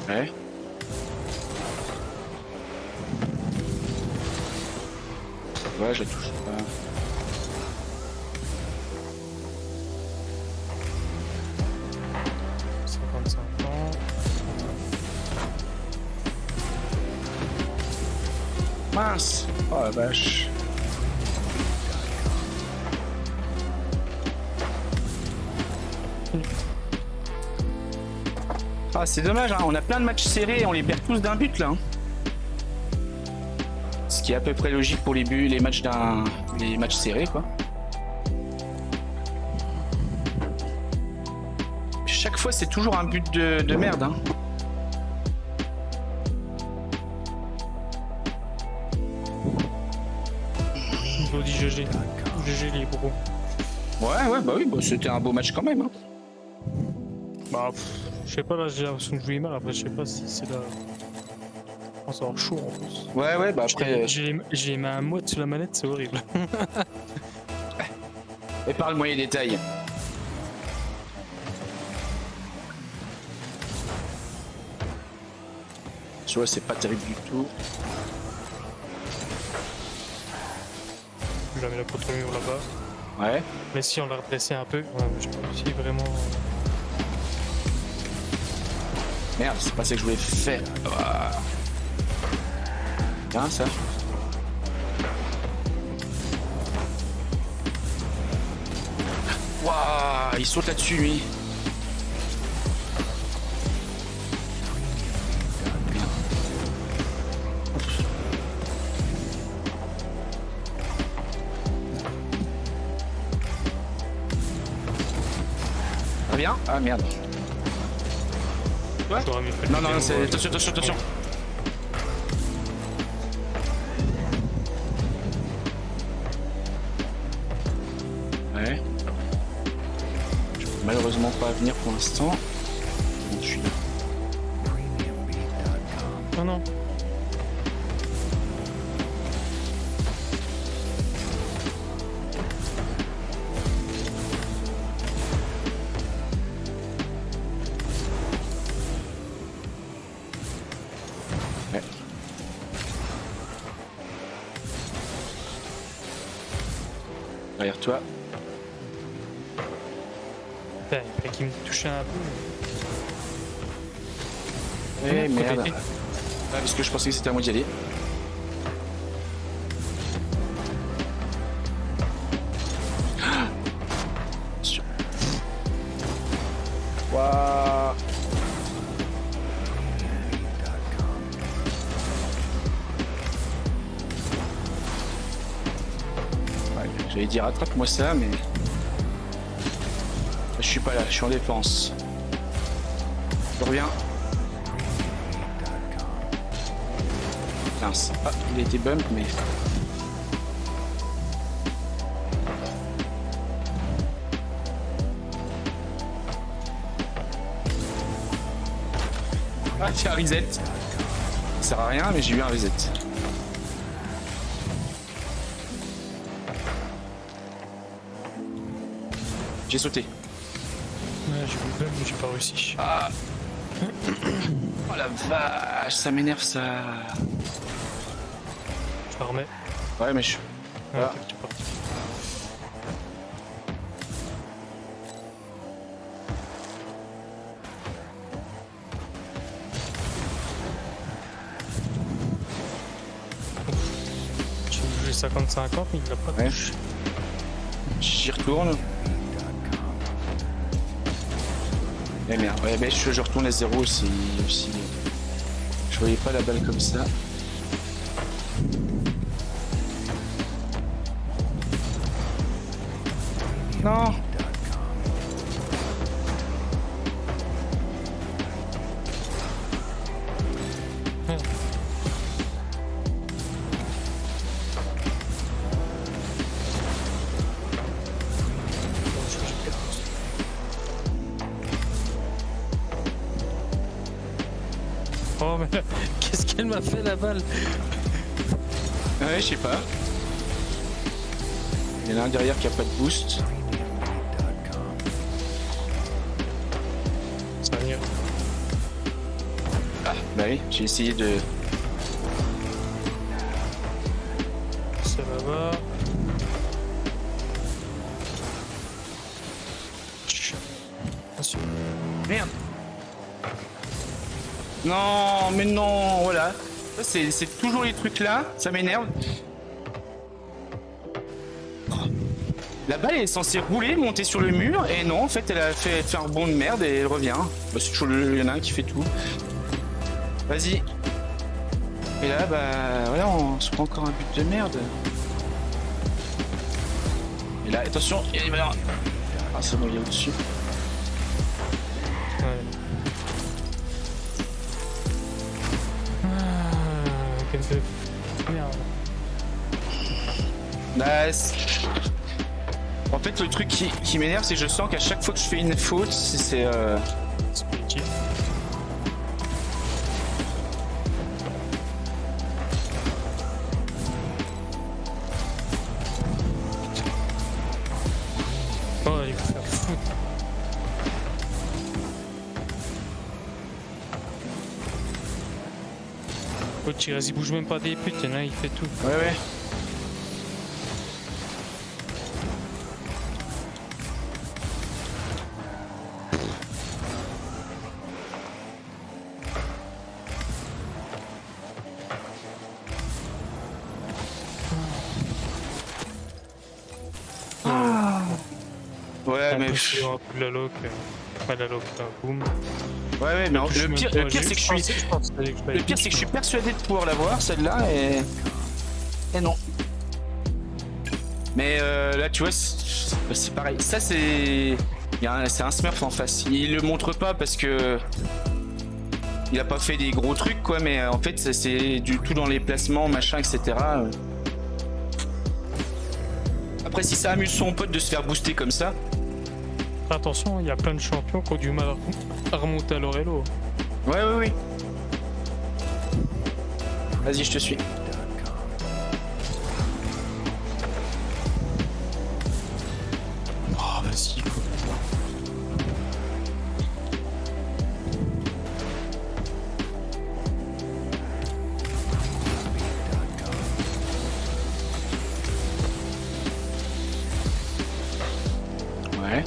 Ouais. Ouais, je la touche pas. Mince. Oh la vache. Ah, c'est dommage, hein. On a plein de matchs serrés et on les perd tous d'un but là. Hein. Ce qui est à peu près logique pour les buts, les matchs serrés quoi. Chaque fois c'est toujours un but de merde. Hein. Il dit GG. GG les bros. Ouais, bah oui, bah, c'était un beau match quand même. Hein. Bah, je sais pas, là j'ai l'impression de jouer mal, après je sais pas si c'est là. Oh, ça va avoir chaud en plus. Ouais, bah après. J'ai mis un mode sur la manette, c'est horrible. Épargne-moi les détails. Tu vois, c'est pas terrible du tout. Je la mets la contre le mur là-bas. Ouais. Mais si on l'a redressé un peu, j'ai pas réussi vraiment. Merde, c'est pas ça que je voulais faire. Ah. Bien ça. Waouh, il saute là-dessus lui. Bien. Ah merde. Ouais. J'aurais mieux fait de Non, non, le c'est... démo, Attention, attention, attention. Ouais. Je peux malheureusement pas venir pour l'instant. Bon, je suis là. Non, non. Ouais. Derrière toi. Putain, il fallait qu'il me touchait un peu. Eh Côté merde. été. Ah, parce que je pensais que c'était à moi d'y aller. Ah. Attention. Waouh. Ouais, j'allais dire attrape-moi ça, mais je suis pas là, je suis en défense. Je reviens. Mince. Ah, il a été bump, mais. Ah, j'ai un reset. Ça sert à rien, mais j'ai eu un reset. J'ai sauté. Ouais, j'ai vu le bug, mais j'ai pas réussi. Ah. Oh la vache, ça m'énerve ça. Je la remets. Ouais, mais je. Ouais, Ah. ok, tu pars. J'ai joué 50-50, mais il l'a pas Ouais. touché. J'y retourne. Eh merde, ouais, ben je retourne à 0 aussi. Je voyais pas la balle comme ça. Non. Oh, mais qu'est-ce qu'elle m'a fait la balle? Ouais, je sais pas. Il y en a un derrière qui a pas de boost. Ça va venir. Ah, bah oui, j'ai essayé de. Ça va. Attention. Merde. Non, mais non, voilà. Ça, c'est toujours les trucs là, ça m'énerve. Oh. La balle est censée rouler, monter sur le mur, et non, en fait, elle a fait un rebond de merde et elle revient. Bah, c'est toujours il y en a un qui fait tout. Vas-y. Et là, bah, voilà, on se prend encore un but de merde. Et là, attention, il y a des valeurs. Ah, c'est bon, il y a au-dessus. Ouais. Quelle merde. Nice. En fait, le truc qui m'énerve, c'est que je sens qu'à chaque fois que je fais une faute, c'est chier. Oh, il va faire foutre. Oh, Chiraz, il bouge même pas des putes, il y en a un, il fait tout. Ouais, ouais. Ouais, mais. Un coup de la lock, pas la lock, boum. Ouais, ouais, mais le pire, c'est que je suis. Le pire, c'est que je suis persuadé de pouvoir l'avoir, celle-là, et. Et non. Mais là, tu vois, c'est pareil. Ça, c'est. C'est un smurf en face. Il le montre pas parce que. Il a pas fait des gros trucs, quoi, mais en fait, c'est du tout dans les placements, machin, etc. Après, si ça amuse son pote de se faire booster comme ça. Attention, il y a plein de champions qui ont du mal à remonter à leur elo. Ouais, ouais, oui. Vas-y, je te suis. Oh, vas-y, quoi. Ouais.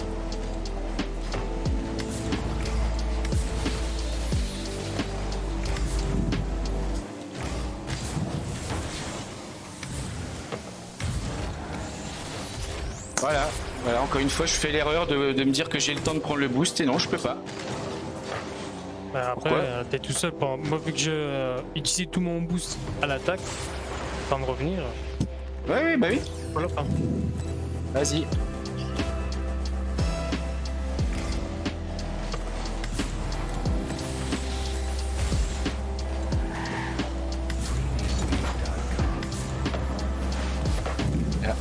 Voilà, encore une fois, je fais l'erreur de me dire que j'ai le temps de prendre le boost et non, je peux pas. Bah après, t'es tout seul. Moi, vu que j'ai utilisé tout mon boost à l'attaque, temps de revenir. Ouais, oui, bah oui. Voilà. Vas-y. Là.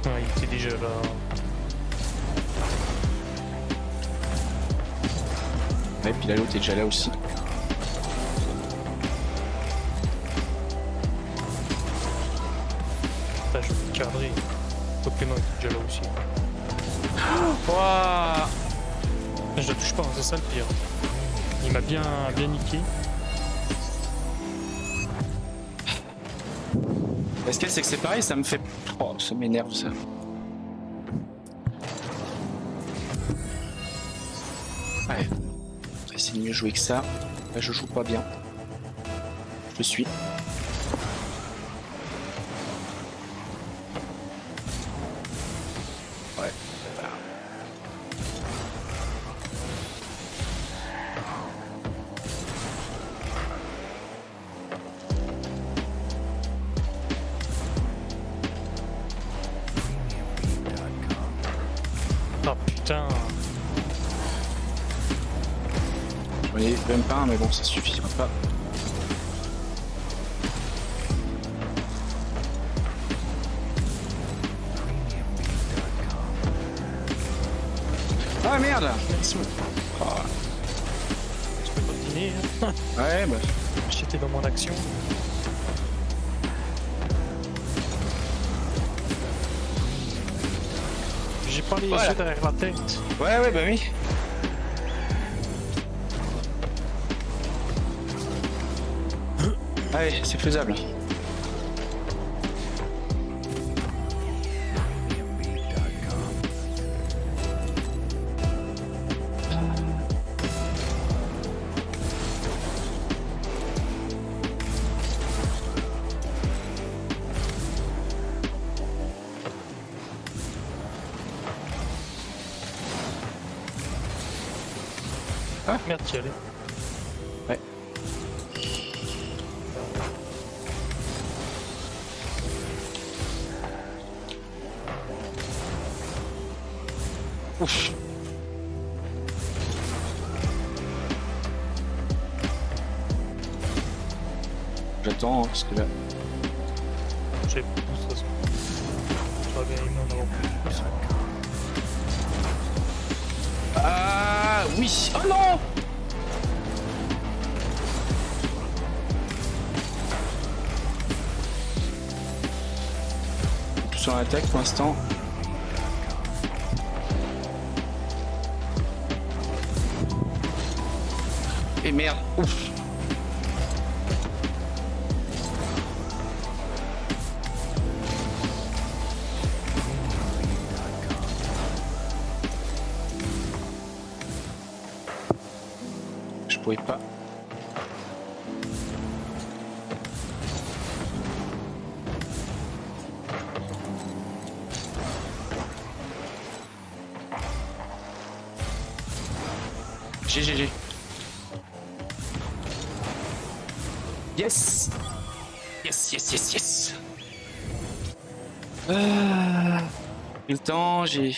Ouais, il était déjà là. Ouais, puis là, l'autre est déjà là aussi. Putain, je vais me cadrer. Pokémon est déjà là aussi. Wouah. Je la touche pas, hein, c'est ça le pire. Il m'a bien niqué. Est-ce que c'est que c'est pareil, ça me fait. Oh, ça m'énerve ça. Ouais. On va essayer de mieux jouer que ça. Là, je joue pas bien. Je suis. Ouais. Voilà. Oh putain. J'en ai même pas un, mais bon, ça suffira pas. Ah merde! Oh. Je peux continuer. Hein. Ouais, bah. J'étais dans mon action. J'ai pas les Voilà. yeux derrière la tête. Ouais, ouais, bah oui. Allez, c'est faisable. Ah merde, t'y allais. Ouais. Ouf. J'attends, hein, parce que là... J'ai plus de toute façon. J'aurais bien aimé en avoir plus. Ah oui. Oh non. Tout sur l'attaque pour l'instant. Et merde. Ouf. Je pouvais pas. GGG. Yes. Yes, yes, yes, yes. J'ai le temps, j'ai...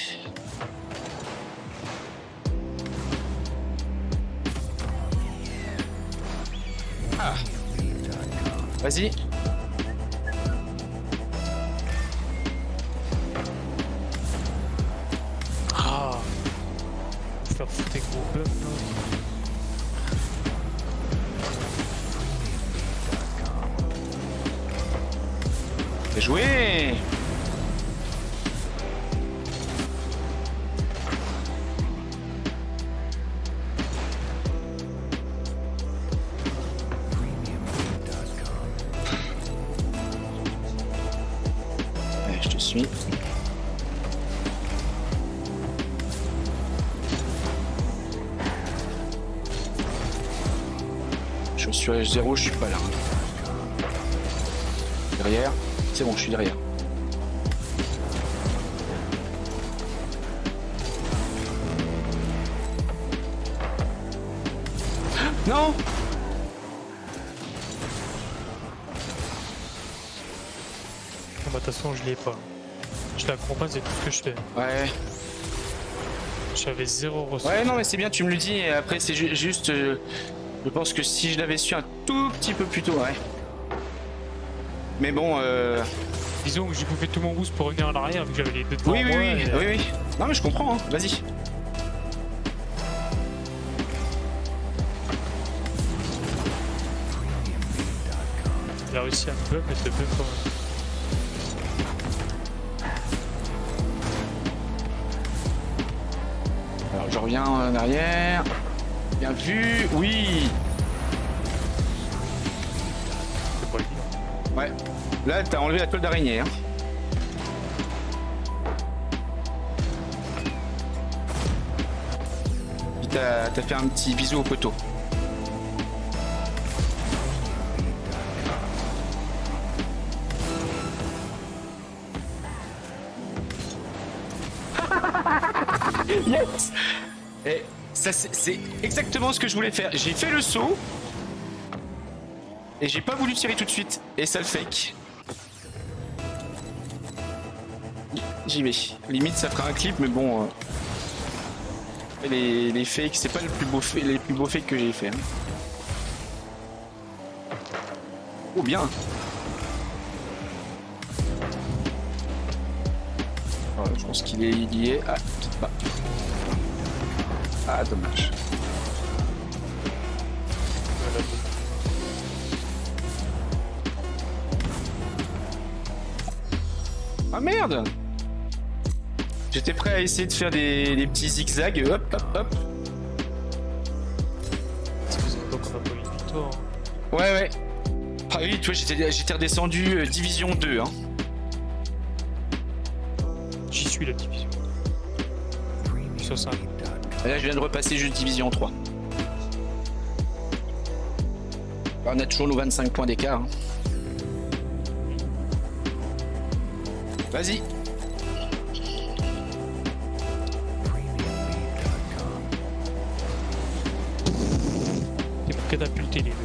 Ah. Vas-y. Ah. Je vais faire foutre des gros bugs là. Bien joué. Ouais, je te suis. Je suis à 0, je suis pas là. Derrière. C'est bon, je suis derrière. Non. Bah, de toute façon, je l'ai pas. Je l'accompagne, c'est tout ce que je fais. Ouais. J'avais 0 ressources. Ouais, non, mais c'est bien, tu me le dis. Et après, c'est juste. Je pense que si je l'avais su un tout petit peu plus tôt, ouais. Mais bon, Disons que j'ai bouffé tout mon boost pour revenir en arrière vu que j'avais les deux devant oui, oui, moi. oui, Et, oui, oui. Non, mais je comprends, hein. Vas-y. Il a réussi à me bug, mais c'est bug quand même. Alors, je reviens en arrière. Bien vu, oui. C'est pas évident. Ouais. Là, t'as enlevé la toile d'araignée, hein. Puis t'as fait un petit bisou au poteau. Yes. Et ça, c'est exactement ce que je voulais faire. J'ai fait le saut. Et j'ai pas voulu tirer tout de suite. Et ça le fake. J'y vais. Limite, ça fera un clip, mais bon. Les fakes, c'est pas le plus beau les plus beaux fakes que j'ai fait. Hein. Oh, bien. Voilà, je pense qu'il est lié. Ah, quitte pas. Ah, dommage. Ah merde! J'étais prêt à essayer de faire des petits zigzags. Hop, hop, hop. C'est pas qu'on a pas eu une victoire. Hein. Ouais, ouais. Ah oui, tu vois, j'étais redescendu division 2. Hein. J'y suis la division. Sur 5. Et là, je viens de repasser juste division 3. On a toujours nos 25 points d'écart. Hein. Vas-y. T'es pour catapulter les deux.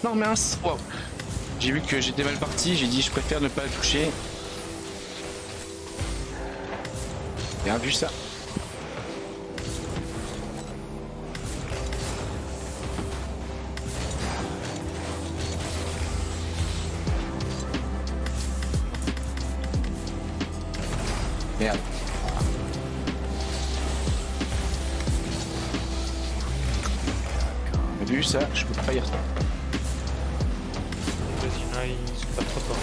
Non, mince. Wow. J'ai vu que j'étais mal parti. J'ai dit, je préfère ne pas le toucher. Bien vu ça. Merde. T'as vu ça? Je peux pas y retourner. Vas-y, là, ils sont pas trop forts.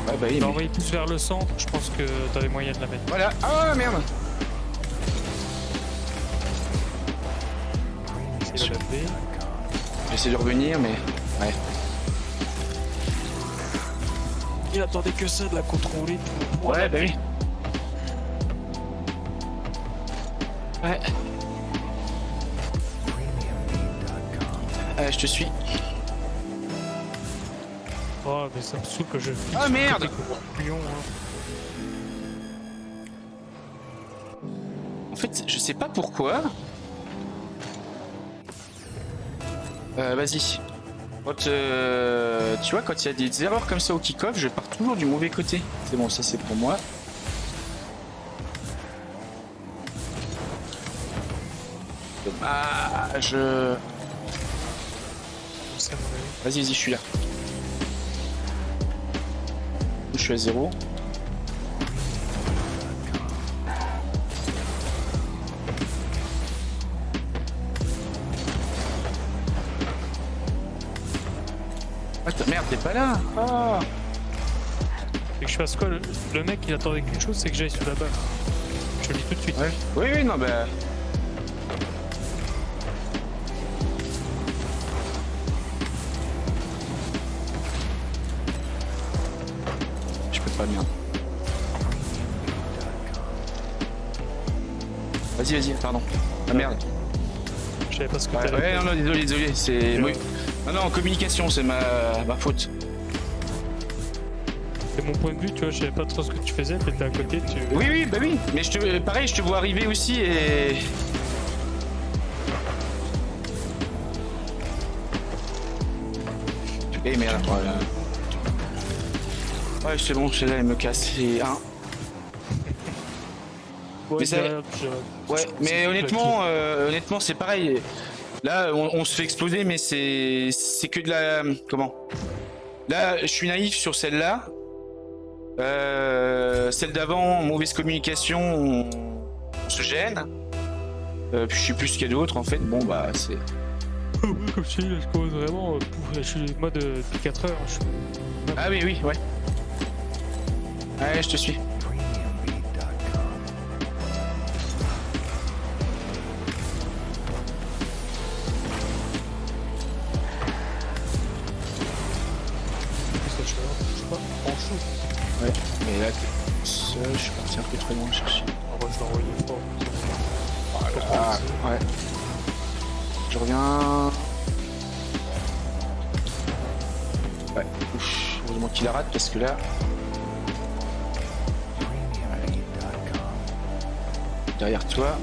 Ouais, bah oui, On va mais... envoyer tous vers le centre, je pense que t'as les moyens de la mettre. Voilà. Ah merde. C'est la B. J'essaie de revenir, mais... Ouais. Il attendait que ça de la contrôler. Ouais, bah oui. Ouais. Je te suis. Oh, mais ça me saoule que je. Ah merde! Couillon, En fait, je sais pas pourquoi. Vas-y. Quand, tu vois, quand il y a des erreurs comme ça au kick-off, je pars toujours du mauvais côté. C'est bon, ça c'est pour moi. Dommage. Vas-y, vas-y, je suis là. Je suis à 0. Ah, merde, t'es pas là. Ah. Et que je fasse quoi le mec, il attendait qu'une chose, c'est que j'aille sous la barre. Je le dis tout de suite. Ouais. Oui, oui, non, bah. Je peux pas, merde. Vas-y, vas-y, pardon. Ah merde. Je savais pas ce que Ouais, t'allais ouais, faire. non, non, désolé, c'est. Je- Oui. Non, non, en communication, c'est ma faute. C'est mon point de vue, tu vois, je savais pas trop ce que tu faisais, t'étais à côté, tu. Oui, oui, bah oui. Mais pareil, je te vois arriver aussi et. Eh merde, voilà. Ouais, c'est bon, c'est là, il me casse. C'est un. Ouais, Mais ça- derrière, Ouais, mais honnêtement, c'est pareil. Là, on se fait exploser, mais c'est que de la. Comment? Là, je suis naïf sur celle-là. Celle d'avant, mauvaise communication, on se gêne. Puis je sais plus ce qu'il y a d'autre en fait. Bon, bah, c'est. Comme je dis, là, je commence vraiment. Je suis en mode depuis 4 heures. Je suis... Ah oui, oui, ouais. Ouais, je te suis. Je sais pas, grand-chose. Ouais, mais là, seul, je suis parti un peu très loin chercher. En vrai, je l'ai envoyé fort. Ah, ouais. Je reviens. Ouais, ouf, heureusement qu'il la rate parce que là. Derrière toi.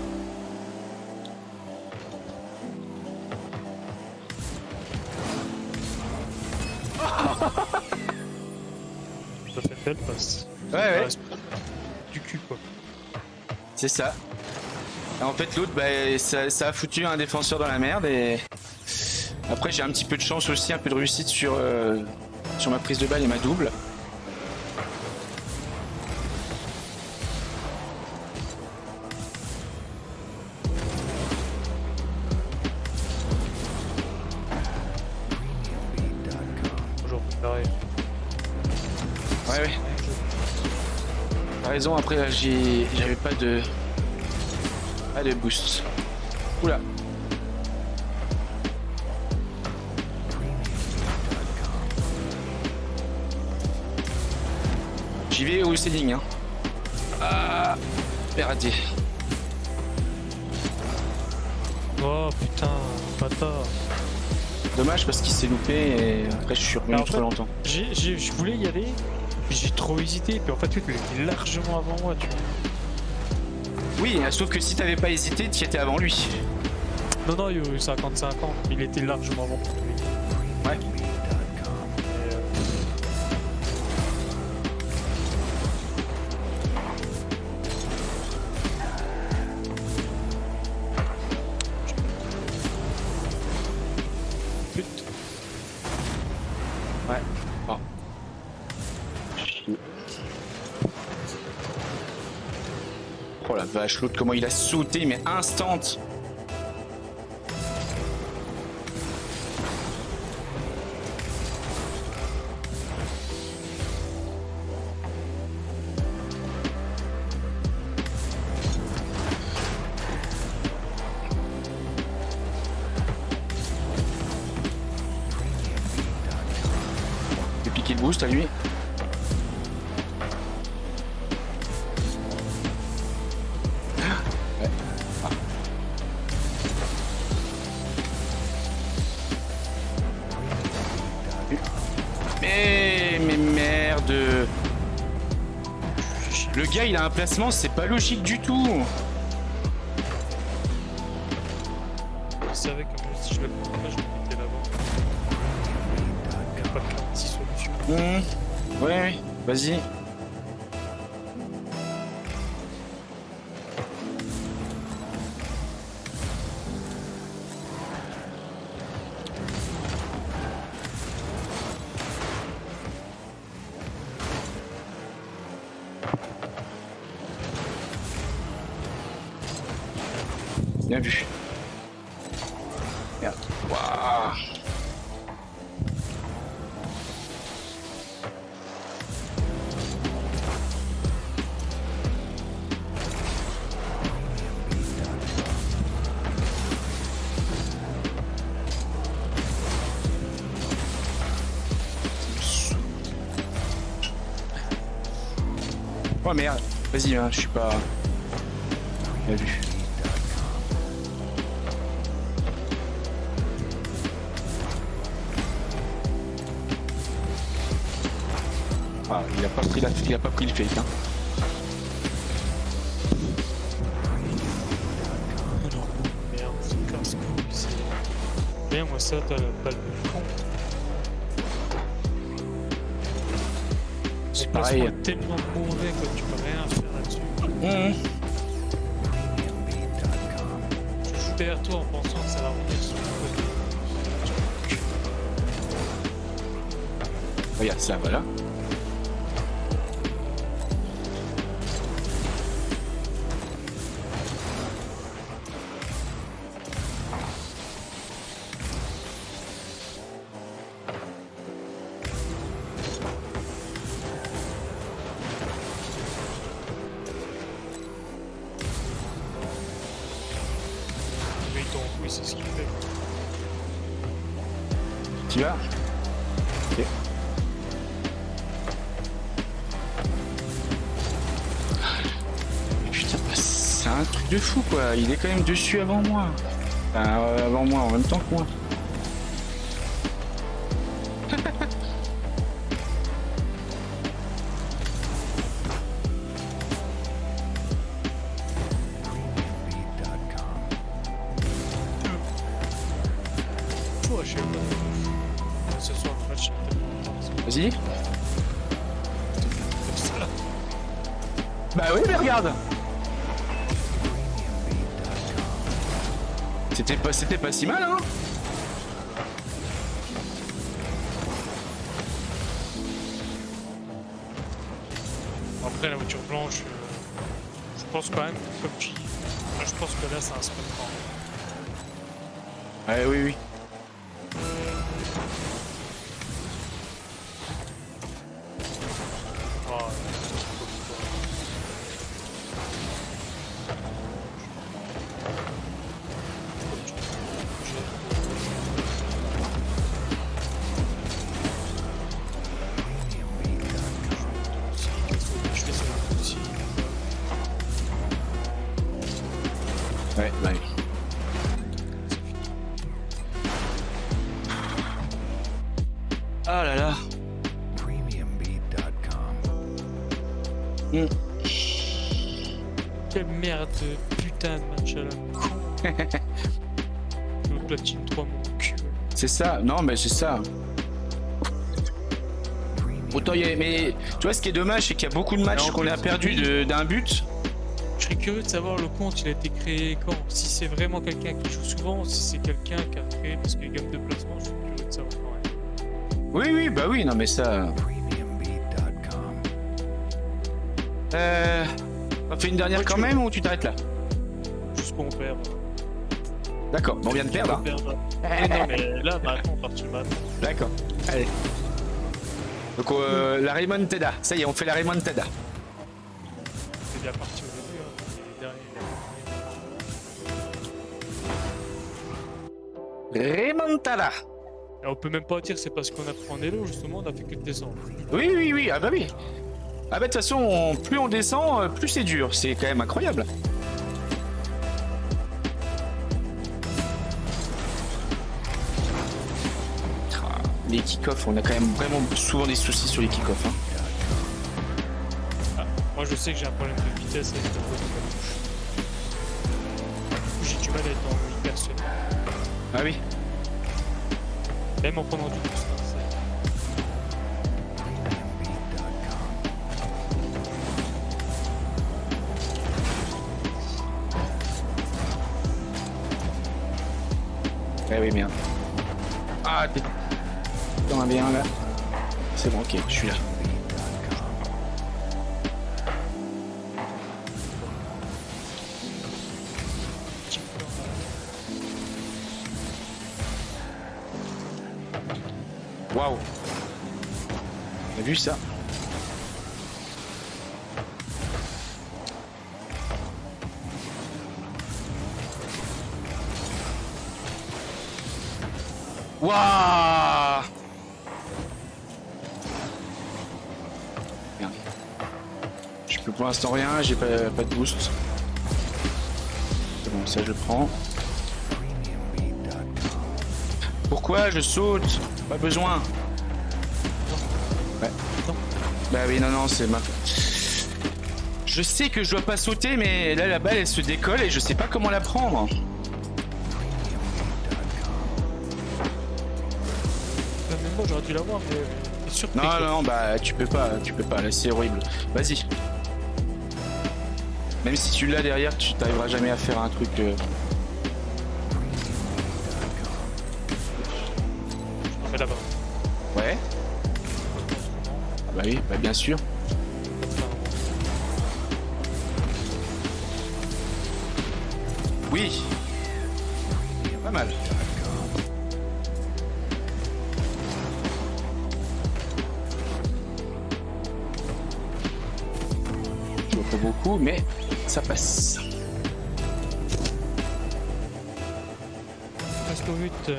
Ça fait une belle passe. Ouais, ouais. Du cul, quoi. C'est ça. Et en fait, l'autre, bah, ça a foutu un défenseur dans la merde et. Après, j'ai un petit peu de chance aussi, un peu de réussite sur ma prise de balle et ma double. Bonjour, pareil. Ouais, ouais. T'as raison, après, là, j'avais pas de. Pas de boost. Oula. J'y vais au ceiling, hein. Ah, raté. Oh putain, bâtard. Dommage parce qu'il s'est loupé et après je suis revenu Alors, en trop fait, longtemps. Je voulais y aller, puis j'ai trop hésité, puis en fait, tu es largement avant moi, tu vois. Oui, sauf que si t'avais pas hésité, tu étais avant lui. Non, non, il y a eu 50-50, il était largement avant moi. Ouais. Et, Putain. Ouais. Bon. Oh la vache, l'autre comment il a sauté, mais instant. J'ai piqué le boost à lui. Mais merde. Le gars il a un placement, c'est pas logique du tout. Je savais que moi, si je le prends pas, je vais quitter là-bas. Il n'y a pas 46 solutions. Ouais, vas-y. Bien vu. Merde. Waouh. Oh merde. Vas-y, hein, je suis pas... Bien vu. Ah, il a pas pris le fake, hein. Alors, merde, c'est casse-couille, c'est... Bien, moi ça, t'as la balle de con. C'est Le pareil. placement est tellement mauvais que tu peux rien faire là-dessus. Je joue derrière toi en pensant que ça va revenir sur le côté. Regarde ça, voilà. Mais il tombe, oui, c'est ce qu'il fait. Tu vas? Ok. Putain, bah, c'est un truc de fou quoi. Il est quand même dessus avant moi. Enfin, avant moi, en même temps que moi. Toi, je sais pas. Ce soir, le match est tellement intense. Vas-y. Comme ça. Bah oui, mais regarde. C'était pas si mal, hein. Après, la voiture blanche, je pense quand même, comme tu dis, je pense que là, c'est un spot quand même. Ouais, oui, oui. Ah, je fais ça aussi. Ouais, bah oui. Ah là là. Quelle merde de putain de match à la con. Le platine 3 mon cul. C'est ça. Non, mais c'est ça. Autant y a... Mais tu vois, ce qui est dommage, c'est qu'il y a beaucoup de matchs Alors, en qu'on a plus, perdu d'un but. Je serais curieux de savoir le compte, il a été créé quand. Si c'est vraiment quelqu'un qui joue souvent, si c'est quelqu'un qui a créé, parce que les gammes de placement, je suis curieux de savoir quand même. Oui, oui, bah oui, non, mais ça. T'en fais une dernière Ouais, quand tu même ou tu t'arrêtes là? Jusqu'où on perd. D'accord, bon, on vient de perdre. Hein. Non, mais là, maintenant, à partir de maintenant. D'accord, allez. Donc la remontada, ça y est, on fait la remontada. C'est bien parti au début. Hein. Les derniers. Remontada. Et on peut même pas dire c'est parce qu'on a pris en élo, justement, on a fait que de descendre. Oui, oui, oui, ah bah oui. Ah bah de toute façon, plus on descend, plus c'est dur. C'est quand même incroyable. Ah, les kick-offs, on a quand même vraiment souvent des soucis sur les kick-offs. Hein. Ah, moi, je sais que j'ai un problème de vitesse avec le côté de la touche. Du coup, j'ai du mal à être en hyper serein. Ah oui. Même en prenant du boost. Hein, Eh oui, merde. Ah, t'es dans un bien là. C'est bon, ok, je suis là. Waouh. T'as vu ça? Waouh. Merde. Je peux pour l'instant rien, j'ai pas de boost. C'est bon, ça je le prends. Pourquoi je saute? Pas besoin. Ouais. Bah oui, non, non, c'est ma faute. Je sais que je dois pas sauter, mais là, la balle, elle se décolle et je sais pas comment la prendre. même moi, j'aurais dû l'avoir, mais t'es sûr que Non, non, non, bah tu peux pas, là, c'est horrible. Vas-y. Même si tu l'as derrière, tu t'arriveras jamais à faire un truc... Non, mais là-bas. Ouais. Ah bah oui, bah bien sûr. Oui. Pas mal. Je vois pas beaucoup, mais ça passe. Presque au 8.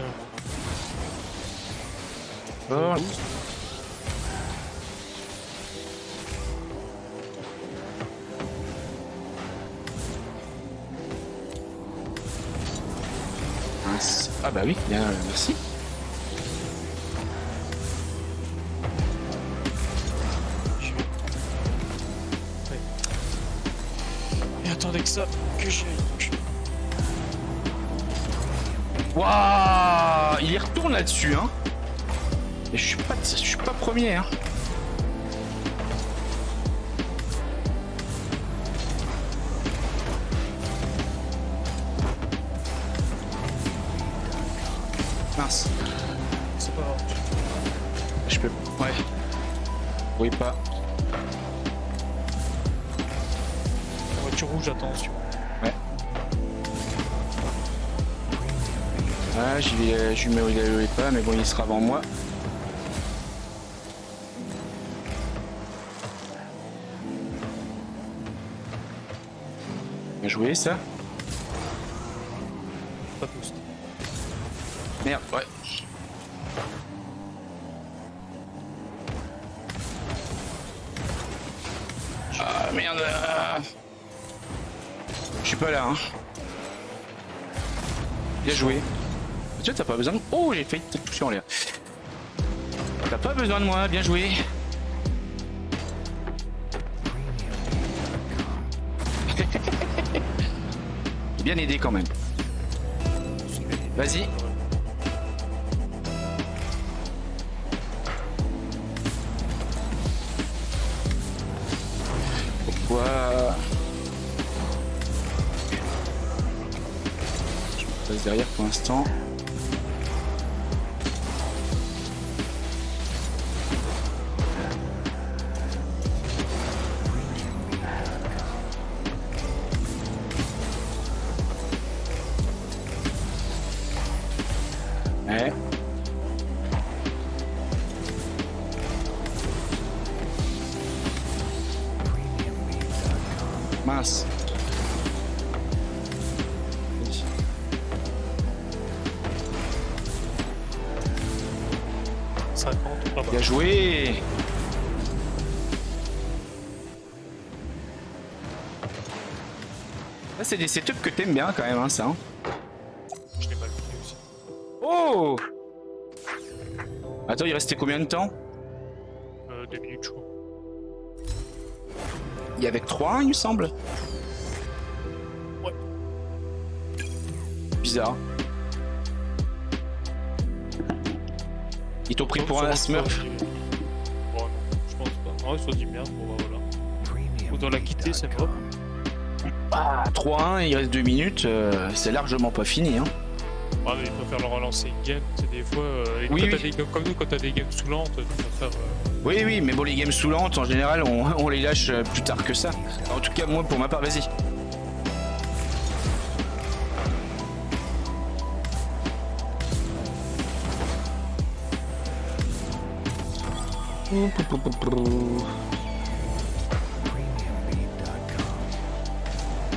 Oh. Mince. Ah bah oui, bien, merci. Et attendez que ça, que j'y aille. Waouh, il y retourne là-dessus, hein. Et je suis pas premier, hein. Mince. C'est pas grave. Je peux. Ouais. Oui, pas. La voiture rouge, attention. Ouais. Ah, je lui mets où il est pas, mais bon, il sera avant moi. Bien joué, ça. Pas de boost. Merde, ouais. Ah, merde. Je suis pas là, hein. Bien joué. Tu vois, t'as pas besoin de... Oh, j'ai failli te toucher en l'air. T'as pas besoin de moi, bien joué. Bien aidé quand même. Vas-y. Pourquoi? Je me passe derrière pour l'instant. Mince. 50, pas mal. Bien joué. Ça, c'est des setups que t'aimes bien quand même, hein, ça. Hein. Je l'ai mal pris aussi. Oh! Attends, il restait combien de temps? 2 minutes, je crois. Il y avait que 3, il me semble. Ouais. Bizarre. Ils t'ont pris Donc, pour ça un va, smurf? ça va, bon, non, je pense pas. Non, ils se sont dit merde, bon bah voilà. Ou dans la quitter, c'est mort. Ah, 3-1, il reste 2 minutes, c'est largement pas fini. Hein. Ouais, mais ils préfèrent le relancer une game, c'est des fois. Et Oui, quand oui. t'as des games comme nous, quand t'as des games saoulantes, tu préfères. Oui, oui, mais bon, les games saoulantes, en général, on les lâche plus tard que ça. En tout cas, moi, pour ma part, vas-y.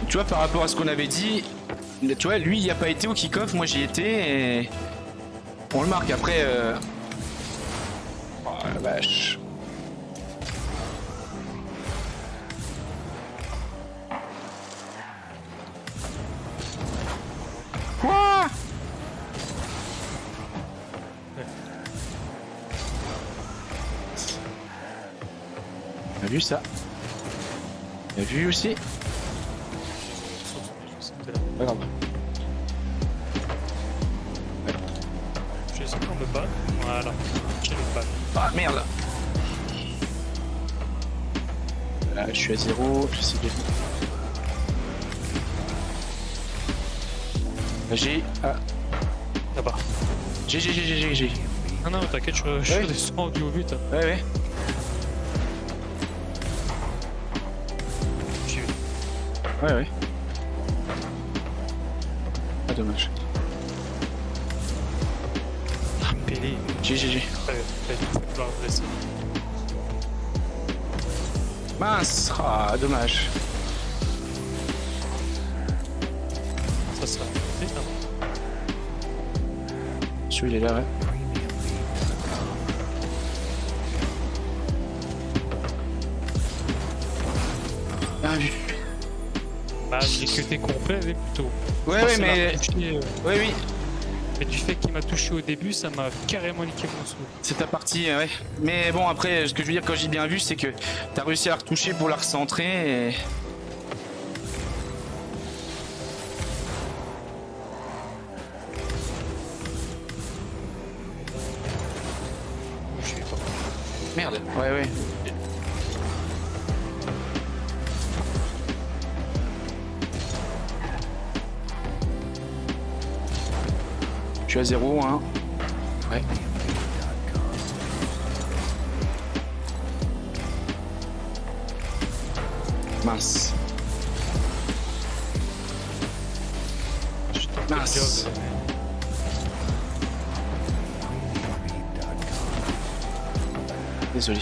Tu vois, par rapport à ce qu'on avait dit, tu vois, lui, il n'y a pas été au kick-off, moi j'y étais et on le marque après. Oh la vache. Quoi? T'as vu ça? T'as vu aussi? Pas grave. Je sais qu'on le bat. Voilà. J'ai le bat. Ah merde! Là, je suis à 0, j'essaie de. J'ai. Ah. Là-bas. J'ai. Non, non, t'inquiète, je suis Ouais. descendu au but. Hein. Ouais, ouais. J'y vais. Ouais, ouais. Ah, dommage. Ah, Pélé. J'ai. Tu vas blesser. Mince! Ah, dommage. Ça sera. C'est un. Celui-là, il est là, ouais. Bien vu. Bah, j'ai que t'es complet, mais plutôt. Ouais, Je ouais, pense mais. qu'il m'a touché, Ouais, oui. mais du fait qu'il m'a touché au début, ça m'a carrément niqué mon souffle. C'est ta partie, ouais. Mais bon, après, ce que je veux dire quand j'ai bien vu, c'est que t'as réussi à la retoucher pour la recentrer et. Je sais pas. Merde. Ouais, ouais. Je suis à 0, hein. Ouais. Mince. Mince. Désolé.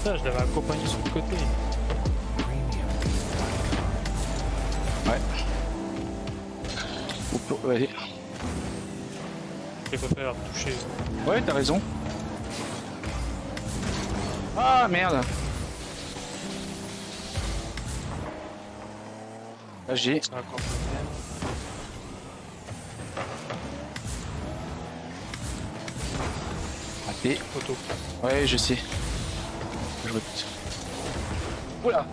Ça, je l'avais accompagné sur le côté. Ouais. Ouais, Je préfère toucher. ouais, t'as raison. Ah merde. Là j'ai. C'est encore Raté. photo. Ouais, je sais. Je répète. Oula.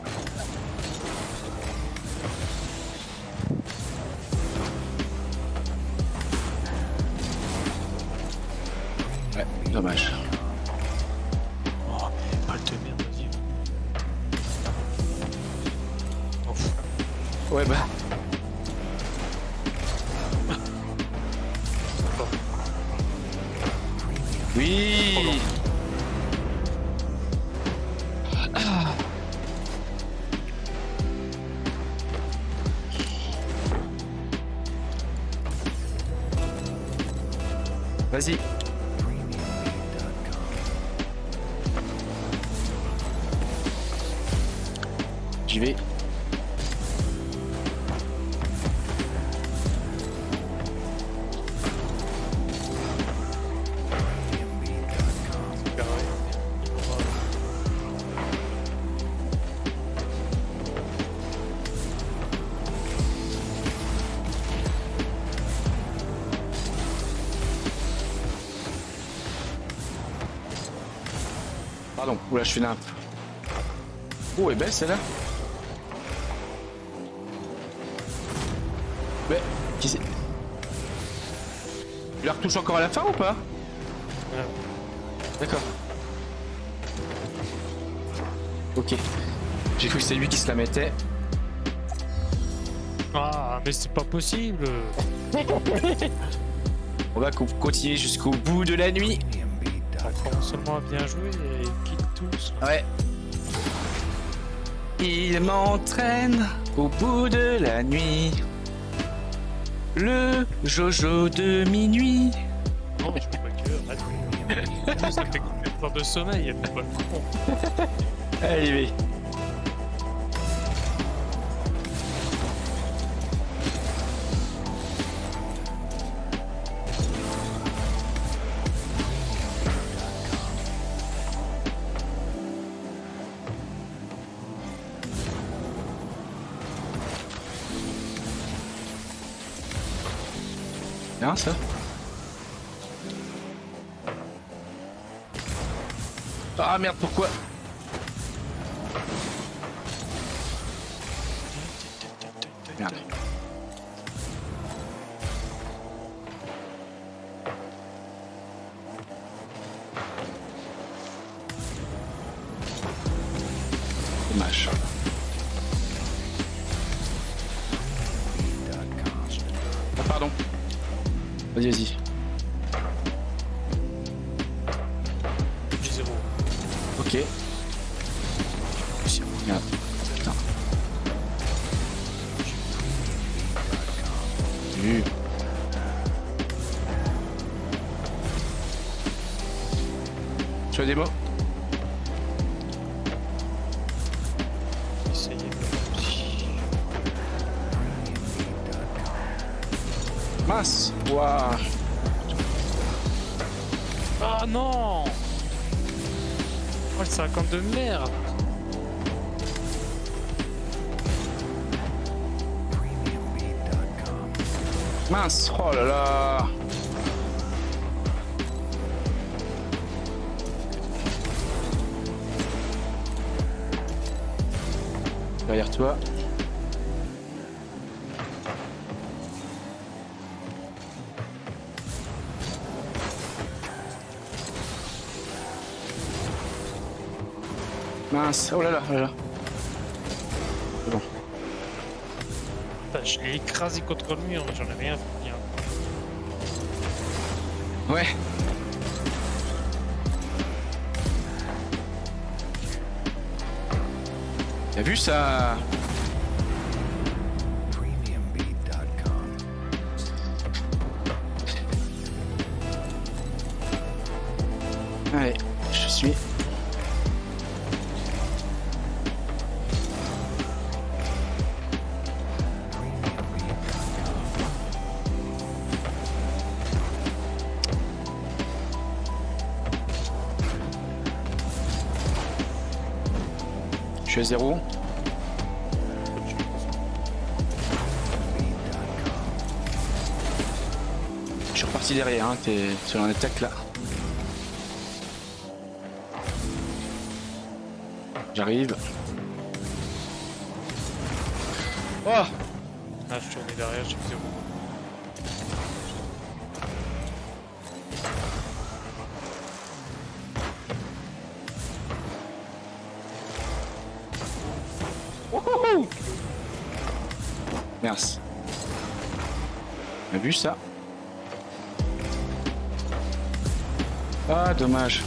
Ouais, dommage. Oh, pas le tenir, vas-y. Oh, fou. Ouais, bah. Bon. Oui. Vas-y. J'y vais. Pardon, oula, je suis nimp. Oh, elle est belle celle-là. Mais, qui c'est? Tu la retouches encore à la fin ou pas? Voilà. D'accord. Ok. J'ai cru que c'était lui qui se la mettait. Ah, mais c'est pas possible. On va continuer jusqu'au bout de la nuit. Ça commence seulement à bien jouer et ils quittent tous. Ouais. Il m'entraîne au bout de la nuit. Le Jojo de minuit. Non, mais je peux pas que ça fait combien de temps de sommeil, elle fait pas le con. Allez, bien ça. Ah merde, pourquoi? Merde. Dommage. Oh, pardon. Vas-y, vas-y. J'ai 0. Ok. Merde. Putain. Vu. Tu as des mots? Essayez. Mince. Waouh. Ah non! Oh, le 50 de merde! Mince. Oh là là. Derrière toi. Mince, oh là là, oh là là. C'est bon. Putain, je l'ai écrasé contre le mur, mais j'en ai rien fait bien. Ouais. T'as vu ça? Allez, je suis. Je suis à 0. Je suis reparti derrière, hein, t'es sur un attaque là. J'arrive. Oh! Ah, je tournais derrière, j'ai fait 0. Wouhou! Merci. On a vu ça? Ah, dommage.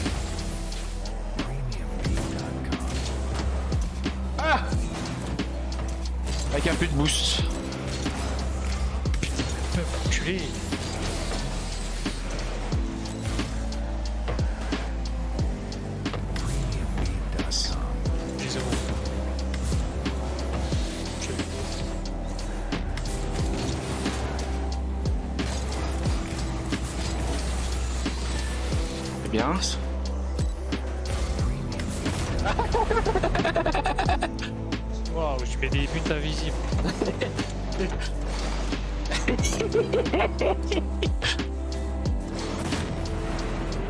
Ah! Avec un peu de boost. Enculé! C'est bien. Waouh, je mets des buts invisibles.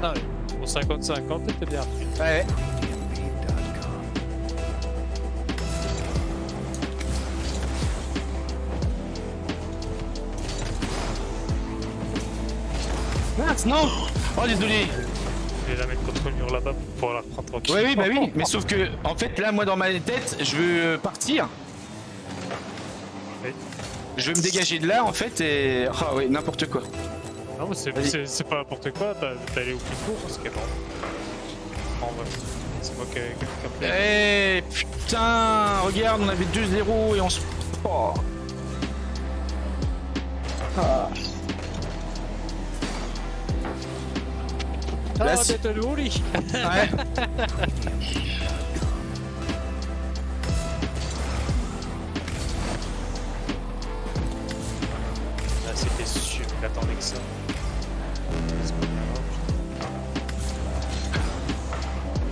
Ah ouais, pour 50-50, t'étais bien pris. Ouais. Mince, non. Oh, désolé. Je vais la mettre contre le mur là-bas pour pouvoir la reprendre tranquille. Ouais, oui, bah oui. Mais sauf que, en fait, là, moi, dans ma tête, je veux partir. Oui. Je veux me dégager de là, en fait, et... Ah ouais, n'importe quoi. Non, mais Vas-y. c'est pas n'importe quoi, t'as allé au plus court parce que bon. En vrai, c'est moi qui a pris. Eh, putain, regarde, on avait 2-0 et on se... Oh. Ah. Là, Ah, c'est- t'es le au lit. Ouais. Ah, c'était sûr, j'attendais que ça. C'est pas grave.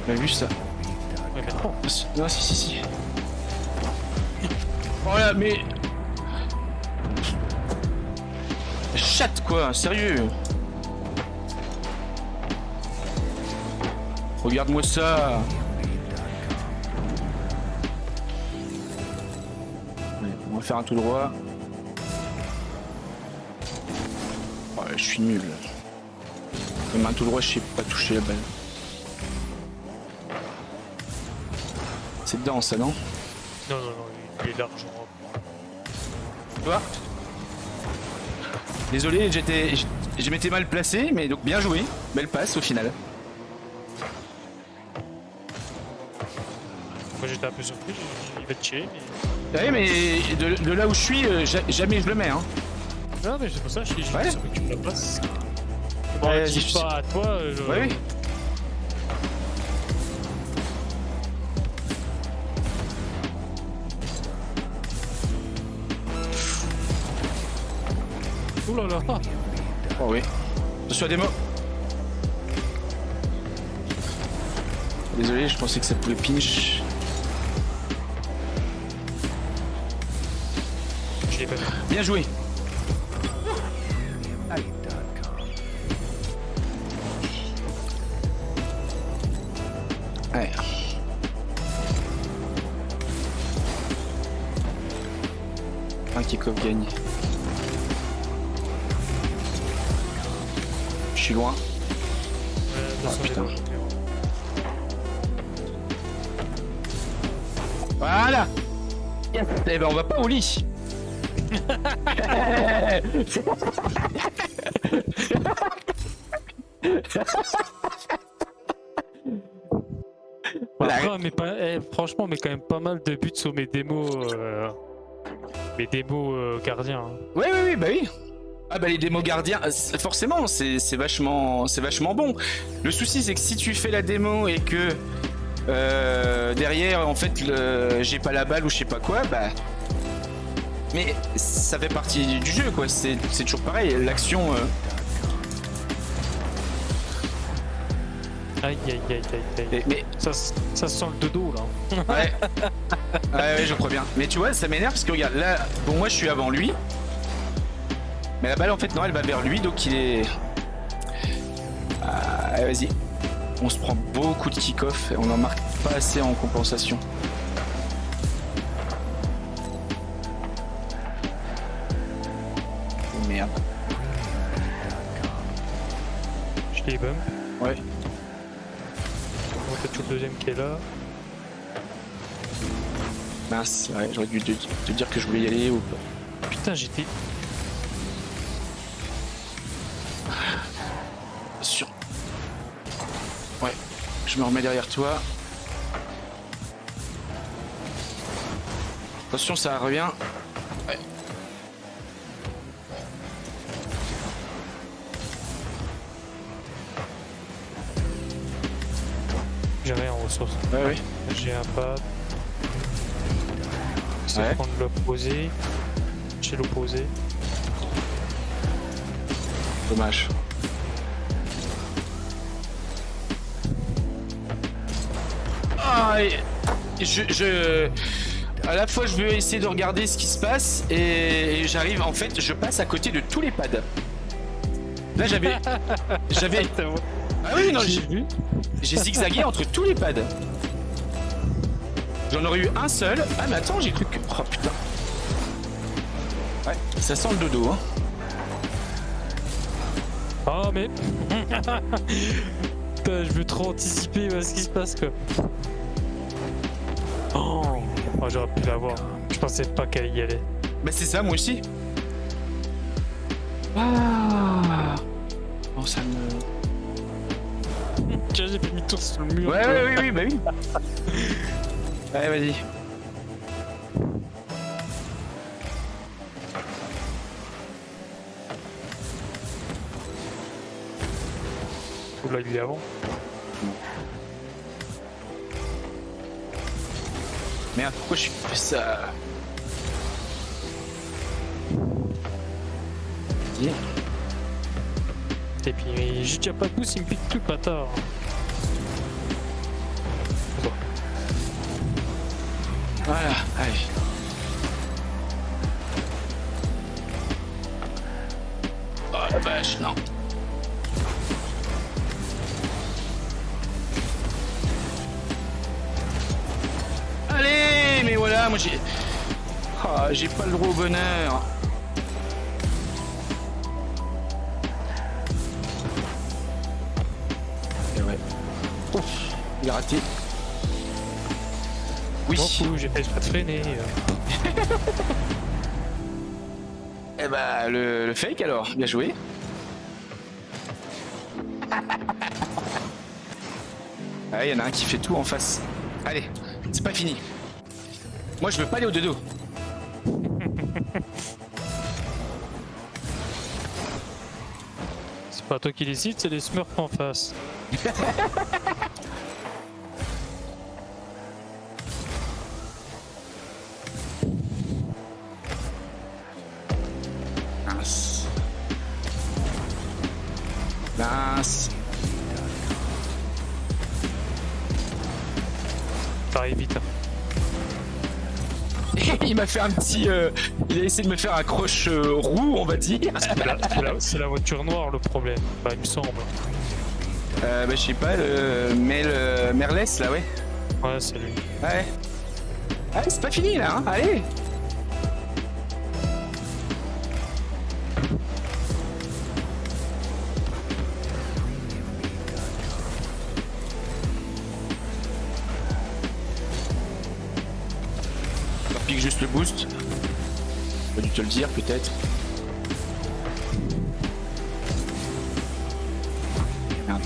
On a vu ça. Ouais, mais non. Non, si. Oh là, mais... Chatte, quoi, sérieux. Regarde-moi ça. Ouais, on va faire un tout droit. Ouais, je suis nul. Même un tout droit, je sais pas toucher la balle. C'est dedans, ça, non? Non, il est large. Tu vois? Désolé, je m'étais mal placé, mais donc bien joué. Belle passe au final. Moi j'étais un peu surpris, il va te chier, mais. Ouais, mais de là où je suis, jamais je le mets. Hein. Non, mais c'est pour ça que je suis Ouais. sûr que tu me la passes. Bon, Ouais, dis je- pas à toi. Ouais, oui. Ouh là là. Oh oui. Je suis à des mots. Désolé, je pensais que ça pouvait pinch. Je l'ai pas vu. Bien joué. Ouais. Un kick-off gagné. Je suis loin. Attention, putain. les gars. Voilà. Yes. Eh ben on va pas au lit. Après, mais pas, franchement, mais quand même pas mal de buts sur mes démos. Mes démos gardiens. Hein. Oui, bah oui. Ah bah les démos gardiens, forcément, c'est vachement bon. Le souci c'est que si tu fais la démo et que derrière en fait j'ai pas la balle ou je sais pas quoi, bah mais ça fait partie du jeu quoi. C'est toujours pareil. L'action. Aïe. Mais Ça sent le dodo là. ouais. Ouais, je crois bien. Mais tu vois, ça m'énerve parce que regarde, là, bon, moi je suis avant lui. Mais la balle, en fait, non, elle va vers lui, donc il est. Ah, allez, vas-y. On se prend beaucoup de kick-off et on n'en marque pas assez en compensation. Oh merde. Je les bump. Ouais. On fait tout le deuxième qui est là. Mince, ouais, j'aurais dû te dire que je voulais y aller ou pas. Putain, j'étais. Sûr. Ouais, je me remets derrière toi. Attention, ça revient. Ouais. J'ai rien en ressources. Ouais. J'ai un pad. C'est Ouais. prendre l'opposé. Chez l'opposé. Dommage. Ah, à la fois je veux essayer de regarder ce qui se passe et j'arrive, en fait, je passe à côté de tous les pads. Là j'avais... Ah oui, non, j'ai zigzagué entre tous les pads. J'en aurais eu un seul. Ah mais attends, j'ai cru que... Oh putain. Ouais, ça sent le dodo, hein. Ah mais... Putain, je veux trop anticiper ce qui se passe quoi. Oh, j'aurais pu l'avoir. Je pensais pas qu'elle y allait. Bah c'est ça, moi aussi. Ah. Oh, ça me... Tiens, j'ai fait demi-tour sur le mur. Ouais, oui, bah oui. Allez, vas-y. Oula, il est avant. Merde, pourquoi je fais ça? Vas-y. Et puis, juste y'a pas de pouce, il me pique tout, bâtard. Bon. Voilà, allez. Oh la vache, non. Allez, mais voilà, moi j'ai... Ah, j'ai pas le droit au bonheur. Et ouais. Ouf, il a raté. Oui. Bon coup, j'ai fait exprès de freiner. Eh bah, le fake alors, bien joué. Ah, il y en a un qui fait tout en face. Allez, c'est pas fini. Moi, je veux pas aller au dodo. C'est pas toi qui décide, c'est les Smurfs en face. Mince. Mince. Ça arrive vite. Hein. Il m'a fait un petit... il a essayé de me faire un croche roue, on va dire. C'est la voiture noire le problème. Bah, il me semble. Bah, je sais pas, le Merlès, là, ouais. Ouais, c'est lui. Ouais. Allez, c'est pas fini, là, hein. Allez. Je leur pique juste le boost. Pas dû te le dire, peut-être. Merde.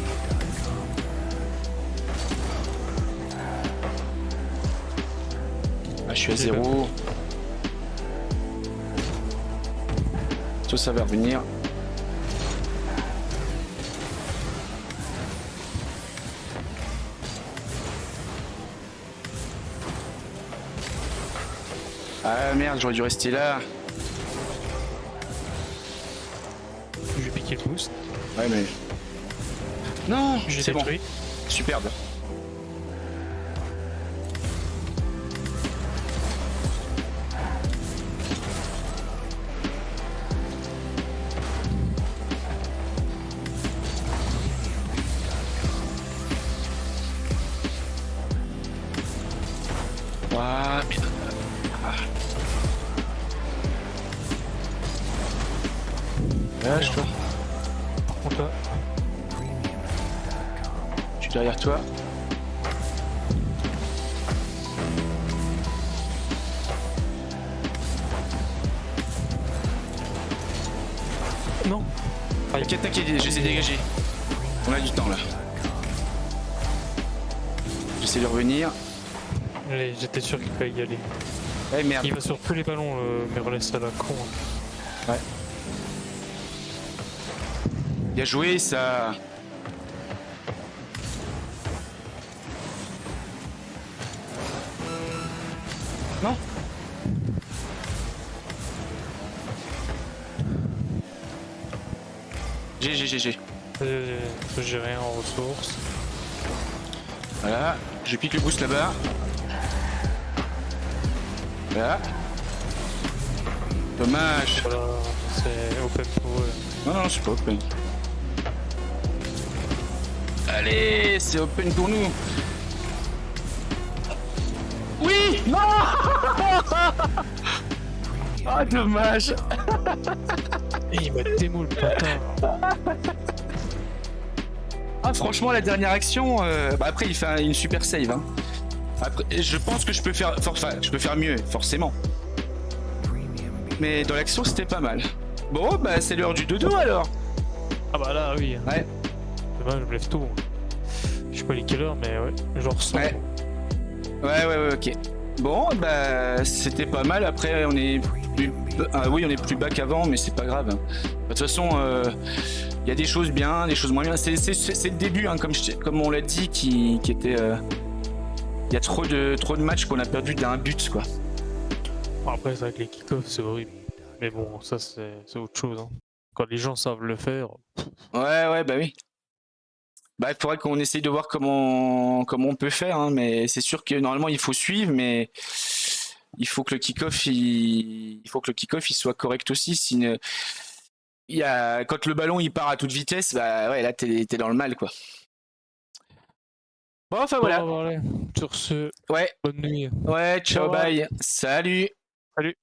Ah, je suis à 0. Ça va revenir. Ah merde, j'aurais dû rester là. Je vais piquer le boost. Ouais mais... Non, J'ai c'est bon. détruit. Superbe. Ah, merde. Ah. Lâche-toi. Par contre là, Je suis derrière toi. non. T'inquiète, t'inquiète, je les ai dégagés. On a du temps là. J'essaie de revenir. Allez, j'étais sûr qu'il fallait y aller. Eh merde. Il va sur tous les ballons, mais relève à la con. Ouais. Bien joué ça. Non. J'ai rien en ressources. Voilà, je pique le boost là-bas. Voilà. Dommage. Voilà, c'est open pour eux. Non, non, c'est pas open. Allez, c'est open pour nous. Oui. Non. Ah, dommage. Et il m'a démo le bâtard. Ah, franchement, la dernière action, bah après il fait une super save. Hein. Après, je pense que je peux faire, enfin, je peux faire mieux, forcément. Mais dans l'action, c'était pas mal. Bon, bah c'est l'heure du dodo alors. Ah bah là, oui. Ouais. Demain, je me lève tôt. Je sais pas les quelle heure, mais ouais, je ressens. Ouais. Ouais, ok. Bon, bah c'était pas mal. Après, on est plus, oui, on est plus bas qu'avant, mais c'est pas grave. De toute façon, il y a des choses bien, des choses moins bien. C'est le début, hein, comme on l'a dit, qui était. Il y a trop de matchs qu'on a perdu d'un but, quoi. Après, c'est vrai que les kick-offs, c'est horrible. Mais bon, ça, c'est autre chose. Hein. Quand les gens savent le faire. Ouais, bah oui. Bah, il faudrait qu'on essaye de voir comment on peut faire, hein, mais c'est sûr que normalement il faut suivre, mais il faut que le kick-off il soit correct aussi. Sinon, quand le ballon il part à toute vitesse, bah ouais, là t'es dans le mal, quoi. Bon, enfin voilà. Bon, allez. Sur ce, Ouais, bonne nuit. ouais, ciao, Au revoir. bye, salut. Salut.